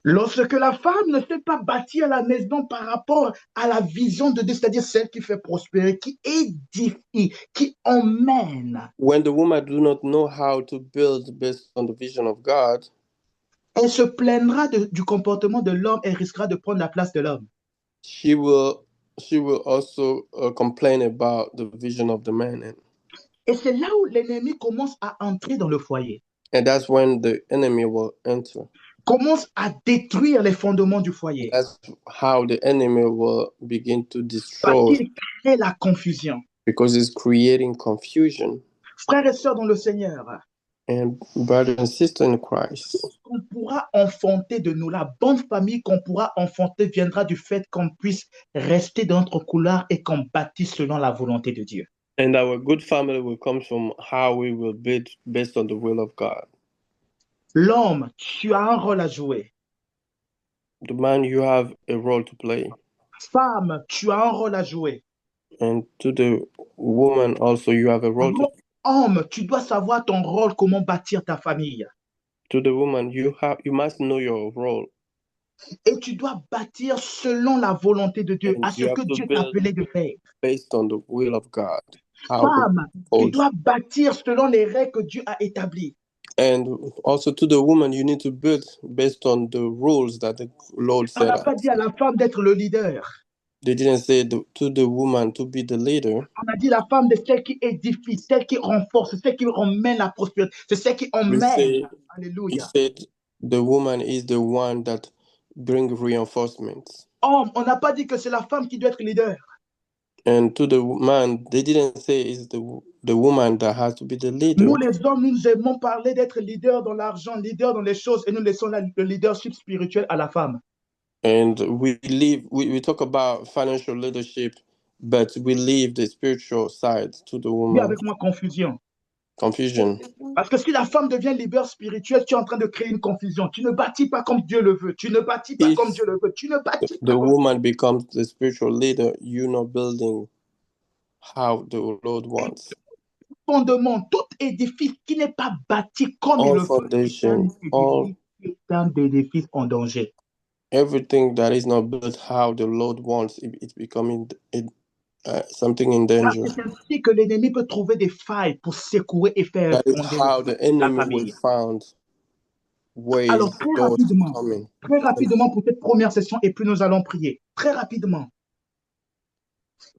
Lorsque la femme ne sait pas bâtir la maison par rapport à la vision de Dieu, c'est-à-dire celle qui fait prospérer, qui édifie, qui emmène, When the woman do not know how to build based on the vision of God, elle se plaindra du comportement de l'homme et risquera de prendre la place de l'homme. she will also complain about the vision of the man, Et c'est là où l'ennemi commence à entrer dans le foyer, and that's when the enemy will enter. commence à détruire les fondements du foyer, That's how the enemy will begin to parce destroy, qu'il crée la confusion. because it's creating confusion. Frères et sœurs dans le Seigneur, And brothers and sisters in Christ, qu'on pourra enfanter de nous, la bonne famille qu'on pourra enfanter viendra du fait qu'on puisse rester dans notre couloir et qu'on bâtisse selon la volonté de Dieu. and our good family will come from how we will build based on the will of God. L'homme, tu as un rôle à jouer. The man, you have a role to play, Femme, tu as un rôle à jouer. and to the woman also, you have a role to. Homme, tu dois savoir ton rôle, comment bâtir ta famille. To the woman, you must know your role, Et tu dois bâtir selon la volonté de Dieu, and à ce you have que to Dieu t'a build appelé de faire. based on the will of God. Femme, tu dois bâtir selon les règles que Dieu a établies. And also to the woman, you need to build based on the rules that the Lord On set n'a pas out. dit à la femme d'être le leader. They didn't say to the woman to be the leader. On a dit la femme de celle qui édifie, celle qui renforce, celle qui emmène la prospérité, c'est celle qui emmène. Alléluia. He said the woman is the one that brings reinforcements. Homme, on n'a pas dit que c'est la femme qui doit être leader. And to the man, they didn't say it's the woman that has to be the leader. Nous, les hommes, nous aimons parler d'être leader dans l'argent, leader dans les choses, et nous laissons le leadership spirituel à la femme. And we talk about financial leadership, but we leave the spiritual side to the Dis woman. avec moi confusion. Confusion. Parce que si la femme devient leader spirituel, tu es en train de créer une confusion. Tu ne bâtis pas comme Dieu le veut. Tu ne bâtis pas comme Dieu le veut. Tu ne bâtis pas The comme woman becomes the spiritual leader, you're not building how the Lord wants. fondement, tout édifice qui n'est pas bâti comme il All le veut foundation, est un édifice en danger. everything that is not built how the Lord wants, it's becoming something in danger. C'est ainsi que l'ennemi peut trouver des failles pour secouer et faire That is fonder how the enemy la will famille. find ways Alors, coming. très rapidement pour cette première session, et puis nous allons prier. Très rapidement.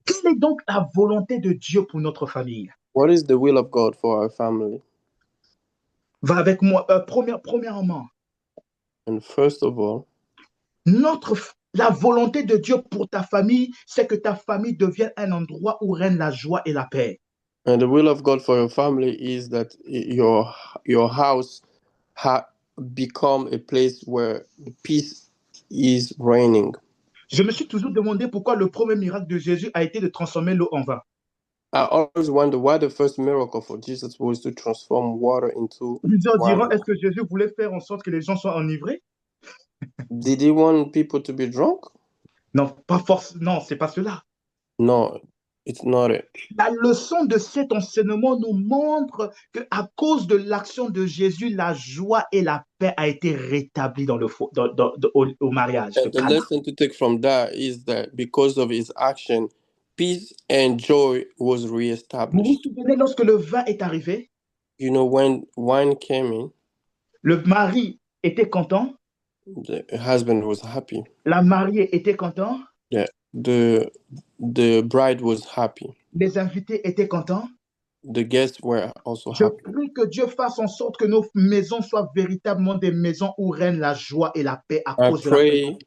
Quelle est donc la volonté de Dieu pour notre famille? What is the will of God for our family? Va avec moi. Premièrement, And first of all, la volonté de Dieu pour ta famille, c'est que ta famille devienne un endroit où règne la joie et la paix. and the will of God for your family is that your house become a place where peace is reigning. Je me suis toujours demandé pourquoi le premier miracle de Jésus a été de transformer l'eau en vin. I always wonder why the first miracle for Jesus was to transform water into Plusieurs diront, wine. est-ce que Jésus voulait faire en sorte que les gens soient enivrés? Did he want people to be drunk? Non, pas forcément. Non, c'est pas cela. No, it's not it. La leçon de cet enseignement nous montre qu'à cause de l'action de Jésus, la joie et la paix a été rétablie dans au mariage. And the lesson to take from that is that because of his action, peace and joy was Vous vous reestablished. souvenez lorsque le vin est arrivé, You know, when wine came in, le mari était content, the husband was happy. la mariée était contente, The bride was happy. les invités étaient contents. The guests were also Je happy. prie que Dieu fasse en sorte que nos maisons soient véritablement des maisons où règne la joie et la paix à I cause de la pray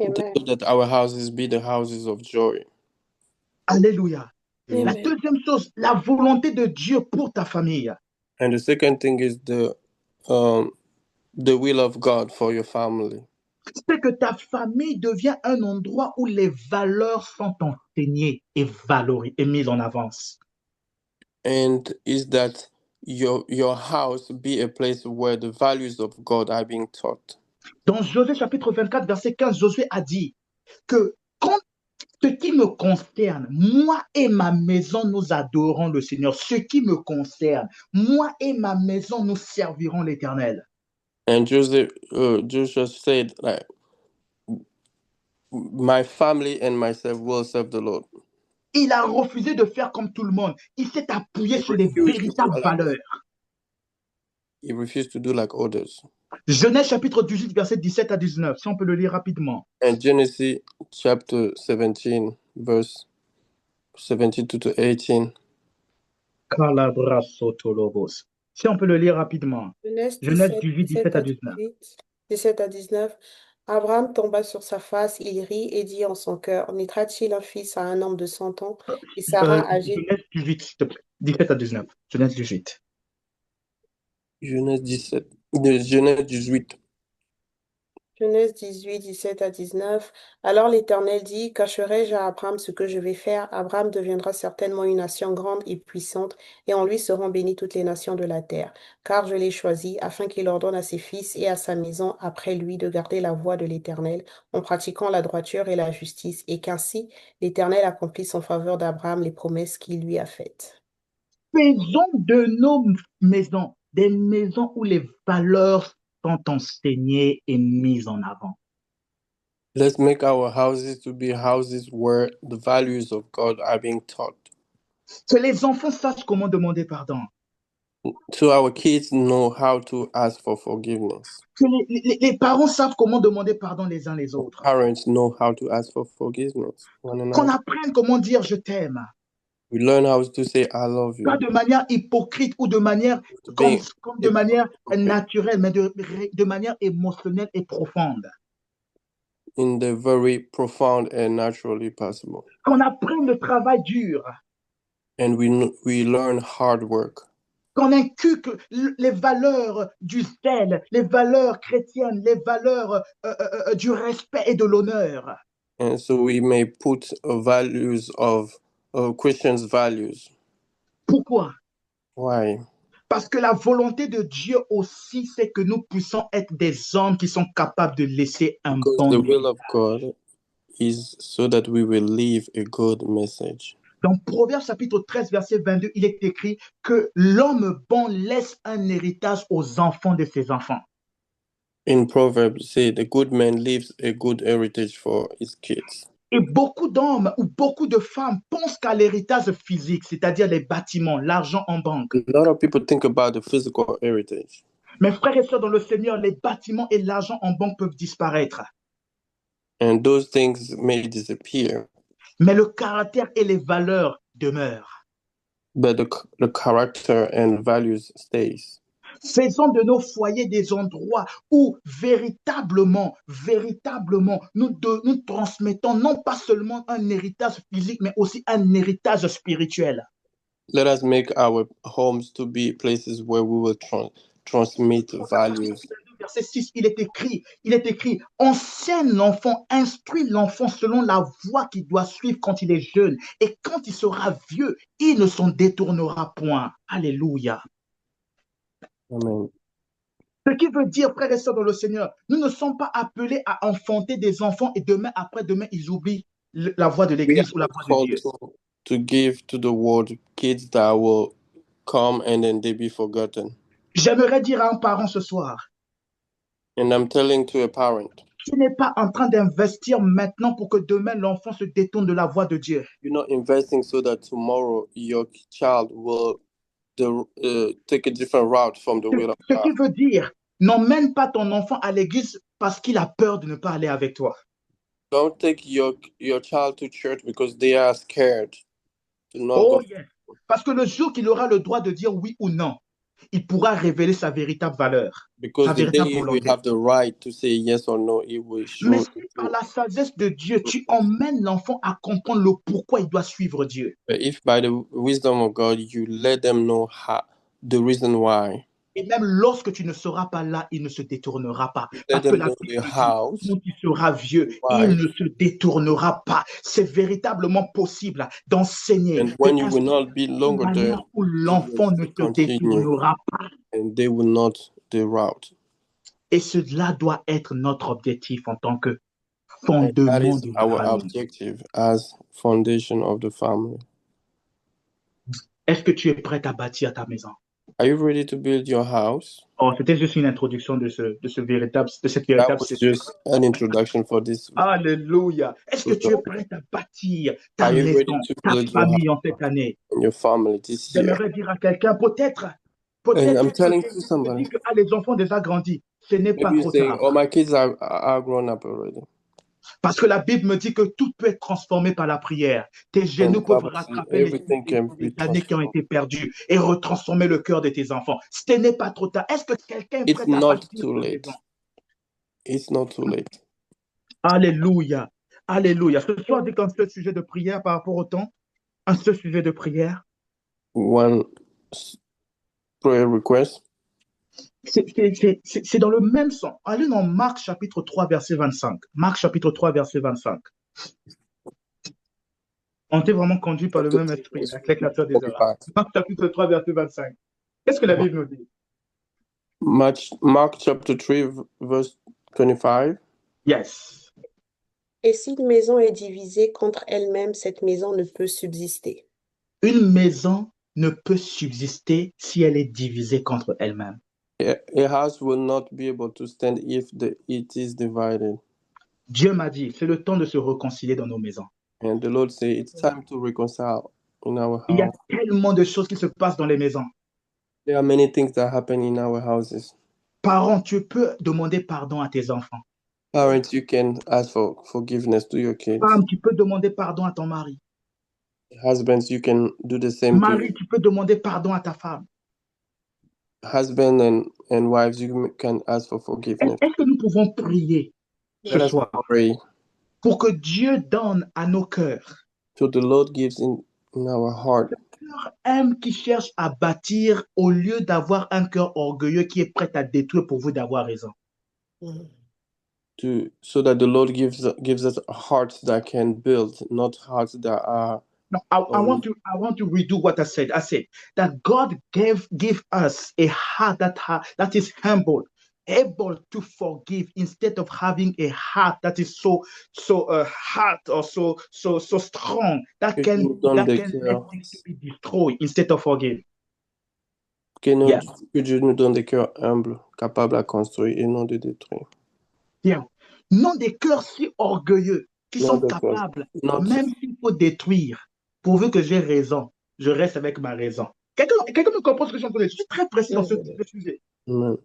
Amen. that our houses be the houses of joy. Alléluia. Amen. La deuxième chose, la volonté de Dieu pour ta famille. And the second thing is the will of God for your family. C'est que ta famille devient un endroit où les valeurs sont enseignées et valorisées et mises en avance. And is that your house be a place where the values of God are being taught. Dans Josué chapitre 24, verset 15, Josué a dit que quand ce qui me concerne, moi et ma maison, nous adorons le Seigneur. Ce qui me concerne, moi et ma maison, nous servirons l'Éternel. And Joshua said, like, my family and myself will serve the Lord. Il a refusé de faire comme tout le monde. Il s'est appuyé sur les véritables valeurs. He refused to do like others. Genèse chapitre 18, verset 17 à 19, si on peut le lire rapidement. And Genesis chapter 17, verse 17 to 18. Si on peut le lire rapidement. Genèse Genèse 17, 17 à 19. 17 à 19. Abraham tomba sur sa face, il rit et dit en son cœur, naîtra-t-il un fils à un homme de 100 ans? Et Sarah âgée... Genèse 18, s'il te plaît. 17 à 19. Genèse 18. Genèse 17. Genèse 18. Genèse 18, 17 à 19. Alors l'Éternel dit, cacherai-je à Abraham ce que je vais faire? Abraham deviendra certainement une nation grande et puissante, et en lui seront bénies toutes les nations de la terre. Car je l'ai choisi, afin qu'il ordonne à ses fils et à sa maison après lui de garder la voie de l'Éternel, en pratiquant la droiture et la justice, et qu'ainsi l'Éternel accomplisse en faveur d'Abraham les promesses qu'il lui a faites. Faisons de nos maisons des maisons où les valeurs sont enseignées et mises en avant. Let's make our houses to be houses where the values of God are being taught. Que les enfants sachent comment demander pardon. So our kids know how to ask for forgiveness. Que les parents savent comment demander pardon les uns les autres. Parents know how to ask for forgiveness. Qu'on apprenne comment dire je t'aime. We learn how to say I love you. Pas de manière hypocrite ou de manière comme de manière naturelle, mais de manière émotionnelle et profonde. In the very profound and naturally possible. Qu'on apprenne le travail dur. And we learn hard work. Qu'on inculque les valeurs du zèle, les valeurs chrétiennes, les valeurs du respect et de l'honneur. And so we may put values of Christians' values. Pourquoi? Why? Parce que la volonté de Dieu aussi, c'est que nous puissions être des hommes qui sont capables de laisser un bon the will message. of God is so that we will leave a good message. Dans Proverbes chapitre 13, verset 22, il est écrit que l'homme bon laisse un héritage aux enfants de ses enfants. In Proverbs, say the good man leaves a good heritage for his kids. Et beaucoup d'hommes ou beaucoup de femmes pensent qu'à l'héritage physique, c'est-à-dire les bâtiments, l'argent en banque. A lot of people think about the physical heritage. Mes frères et sœurs dans le Seigneur, les bâtiments et l'argent en banque peuvent disparaître. And those things may disappear. Mais le caractère et les valeurs demeurent. But the character and values stays. Faisons de nos foyers des endroits où véritablement, nous transmettons non pas seulement un héritage physique, mais aussi un héritage spirituel. Let us make our homes to be places where we will transmit values. Verset 6, il est écrit, enseigne l'enfant, instruis l'enfant selon la voie qu'il doit suivre quand il est jeune, et quand il sera vieux, il ne s'en détournera point. Alléluia. Amen. Ce qui veut dire, frères et sœurs dans le Seigneur, nous ne sommes pas appelés à enfanter des enfants et demain, après-demain, ils oublient la voie de l'Église ou la voie de Dieu. To give to the world kids that will come and then they be forgotten. J'aimerais dire à un parent ce soir. And I'm telling to a parent. Tu n'es pas en train d'investir maintenant pour que demain l'enfant se détourne de la voie de Dieu. You're not investing so that tomorrow your child will take a different route from the will of God. Ce qui veut dire, n'emmène pas ton enfant à l'église parce qu'il a peur de ne pas aller avec toi. Don't take your child to church because they are scared to not Oh go. yes. Parce que le jour qu'il aura le droit de dire oui ou non, il pourra révéler sa véritable valeur. Because the day you will have the right to say yes or no, it will show. Mais si par la sagesse de Dieu, tu emmènes l'enfant à comprendre le pourquoi il doit suivre Dieu. But if by the wisdom of God, you let them know the reason why. Et même lorsque tu ne seras pas là, il ne se détournera pas. Parce que la Bible dit, quand il sera vieux, il ne se détournera pas. C'est véritablement possible d'enseigner. And when you will not be longer there, où l'enfant ne se détournera pas. And they will not deroute. Et cela doit être notre objectif en tant que fondement de la our famille. Objective as foundation of the family. Est-ce que tu es prêt à bâtir ta maison? Are you ready to build your house? Oh, c'était juste une introduction de cette véritable That was session. just an introduction for this. Alléluia. Est-ce que tu es prêt à bâtir ta Are you ready maison, to ta build your famille house en cette année? and your family this year? J'aimerais dire à quelqu'un, peut-être And I'm que telling tu you te somebody. dis que les enfants déjà grandis. Ce n'est pas Maybe you trop say, tard. "Oh, my kids are grown up already." Parce que la Bible me dit que tout peut être transformé par la prière. Tes And genoux the peuvent Bible says rattraper everything can be les années qui ont transformed. été perdues et retransformer le cœur de tes enfants. Ce n'est pas trop tard. Est-ce que quelqu'un est It's prêt à not bâtir too sa late. maison? It's not too late. Alléluia. Alléluia. Ce soir, dès qu'un seul sujet de prière par rapport au temps, un seul sujet de prière, One prayer request. c'est dans le même sens. Allez dans Marc chapitre 3, verset 25. Marc chapitre 3, verset 25. On était vraiment conduit par le même esprit, avec la créature des heures. Marc chapitre 3, verset 25. Qu'est-ce que la Bible nous dit? Mark chapter 3, verse 25. Yes. Et si une maison est divisée contre elle-même, cette maison ne peut subsister. Une maison ne peut subsister si elle est divisée contre elle-même. A house will not be able to stand if it is divided. Dieu m'a dit, c'est le temps de se réconcilier dans nos maisons. And the Lord say it's time to reconcile in our Il y a house. tellement de choses qui se passent dans les maisons. There are many things that happen in our houses. Parents, tu peux demander pardon à tes enfants. Parents, you can ask for forgiveness to your kids. Femme, tu peux demander pardon à ton mari. Husbands, you can do the same to Mari, tu peux demander pardon à ta femme. husband and wives. You can ask for forgiveness. Est-ce que nous pouvons prier ce Let us soir pray. pour que Dieu donne à nos cœurs? So the Lord gives in our heart. Le cœur aime qui cherche à bâtir au lieu d'avoir un cœur orgueilleux qui est prêt à détruire pour vous d'avoir raison. So that the Lord gives us hearts that can build, not hearts that are. No, I want to redo what I said. I said that God give us a heart that is humble, able to forgive instead of having a heart that is so hard or so strong that can let things to be destroyed instead of forgive. Que Dieu nous donne des cœurs humbles, capables à construire et non de détruire. Yeah. Non des cœurs si orgueilleux qui sont capables, même s'il faut détruire, pourvu que j'ai raison, je reste avec ma raison. Quelqu'un me comprend ce que je suis en train de dire? Je suis très précis dans ce sujet.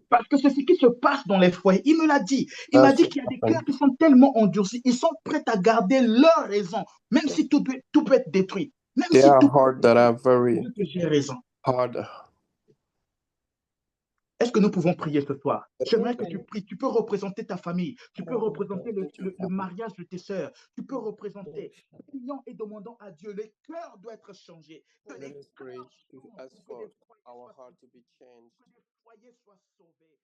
Parce que c'est ce qui se passe dans les foyers. Il me l'a dit. Il m'a dit qu'il y a des cœurs qui sont tellement endurcis. Ils sont prêts à garder leur raison, même si tout peut être détruit. Même si tout que j'ai raison. Est-ce que nous pouvons prier ce soir? J'aimerais que tu pries. Tu peux représenter ta famille. Tu peux représenter le mariage de tes sœurs. Tu peux représenter. Prions et demandons à Dieu. Le cœur doit être changé. Que les cœurs changent, que les foyers soient sauvés.